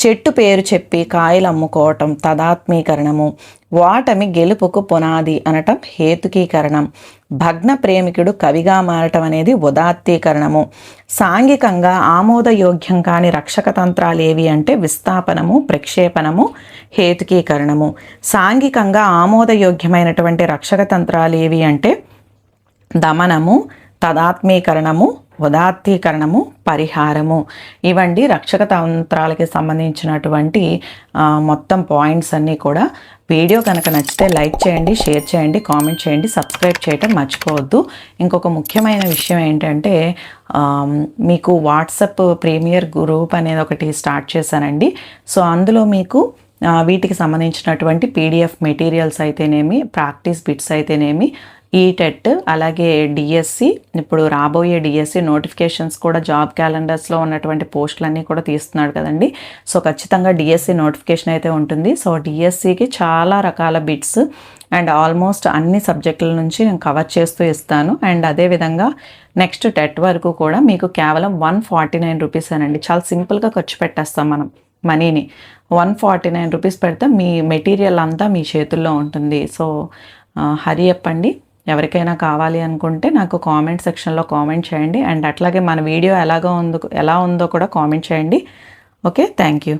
చెట్టు పేరు చెప్పి కాయలు అమ్ముకోవటం తదాత్మీకరణము. వాటమి గెలుపుకు పునాది అనటం హేతుకీకరణం. భగ్న ప్రేమికుడు కవిగా మారటం అనేది ఉదాత్తీకరణము. సాంఘికంగా ఆమోదయోగ్యం కాని రక్షక తంత్రాలు ఏవి అంటే విస్థాపనము, ప్రక్షేపణము, హేతుకీకరణము. సాంఘికంగా ఆమోదయోగ్యమైనటువంటి రక్షక తంత్రాలు ఏవి అంటే దమనము, తదాత్మీకరణము, ఉదాత్తీకరణము, పరిహారము. ఇవండి రక్షక తంత్రాలకి సంబంధించినటువంటి మొత్తం పాయింట్స్ అన్నీ కూడా. వీడియో కనుక నచ్చితే లైక్ చేయండి, షేర్ చేయండి, కామెంట్ చేయండి, సబ్స్క్రైబ్ చేయటం మర్చిపోవద్దు. ఇంకొక ముఖ్యమైన విషయం ఏంటంటే మీకు వాట్సాప్ ప్రీమియర్ గ్రూప్ అనేది ఒకటి స్టార్ట్ చేశానండి. సో అందులో మీకు వీటికి సంబంధించినటువంటి పీడిఎఫ్ మెటీరియల్స్ అయితేనేమి, ప్రాక్టీస్ బిట్స్ అయితేనేమి, ఈ టెట్ అలాగే డిఎస్సి, ఇప్పుడు రాబోయే డిఎస్సి నోటిఫికేషన్స్ కూడా జాబ్ క్యాలెండర్స్లో ఉన్నటువంటి పోస్టులన్నీ కూడా తీస్తున్నాడు కదండి. సో ఖచ్చితంగా డిఎస్సి నోటిఫికేషన్ అయితే ఉంటుంది. సో డిఎస్సికి చాలా రకాల బిట్స్ అండ్ ఆల్మోస్ట్ అన్ని సబ్జెక్టుల నుంచి నేను కవర్ చేస్తూ ఇస్తాను. అండ్ అదేవిధంగా నెక్స్ట్ టెట్ వరకు కూడా మీకు కేవలం 149 రూపీస్ అనండి. చాలా సింపుల్గా ఖర్చు పెట్టేస్తాం మనం మనీని. 149 రూపీస్ పెడితే మీ మెటీరియల్ అంతా మీ చేతుల్లో ఉంటుంది. సో హరి అప్ అండి. ఎవరికైనా కావాలి అనుకుంటే నాకు కామెంట్ సెక్షన్లో కామెంట్ చేయండి. అండ్ అట్లాగే మన వీడియో ఎలా ఉందో కూడా కామెంట్ చేయండి. Okay, thank you.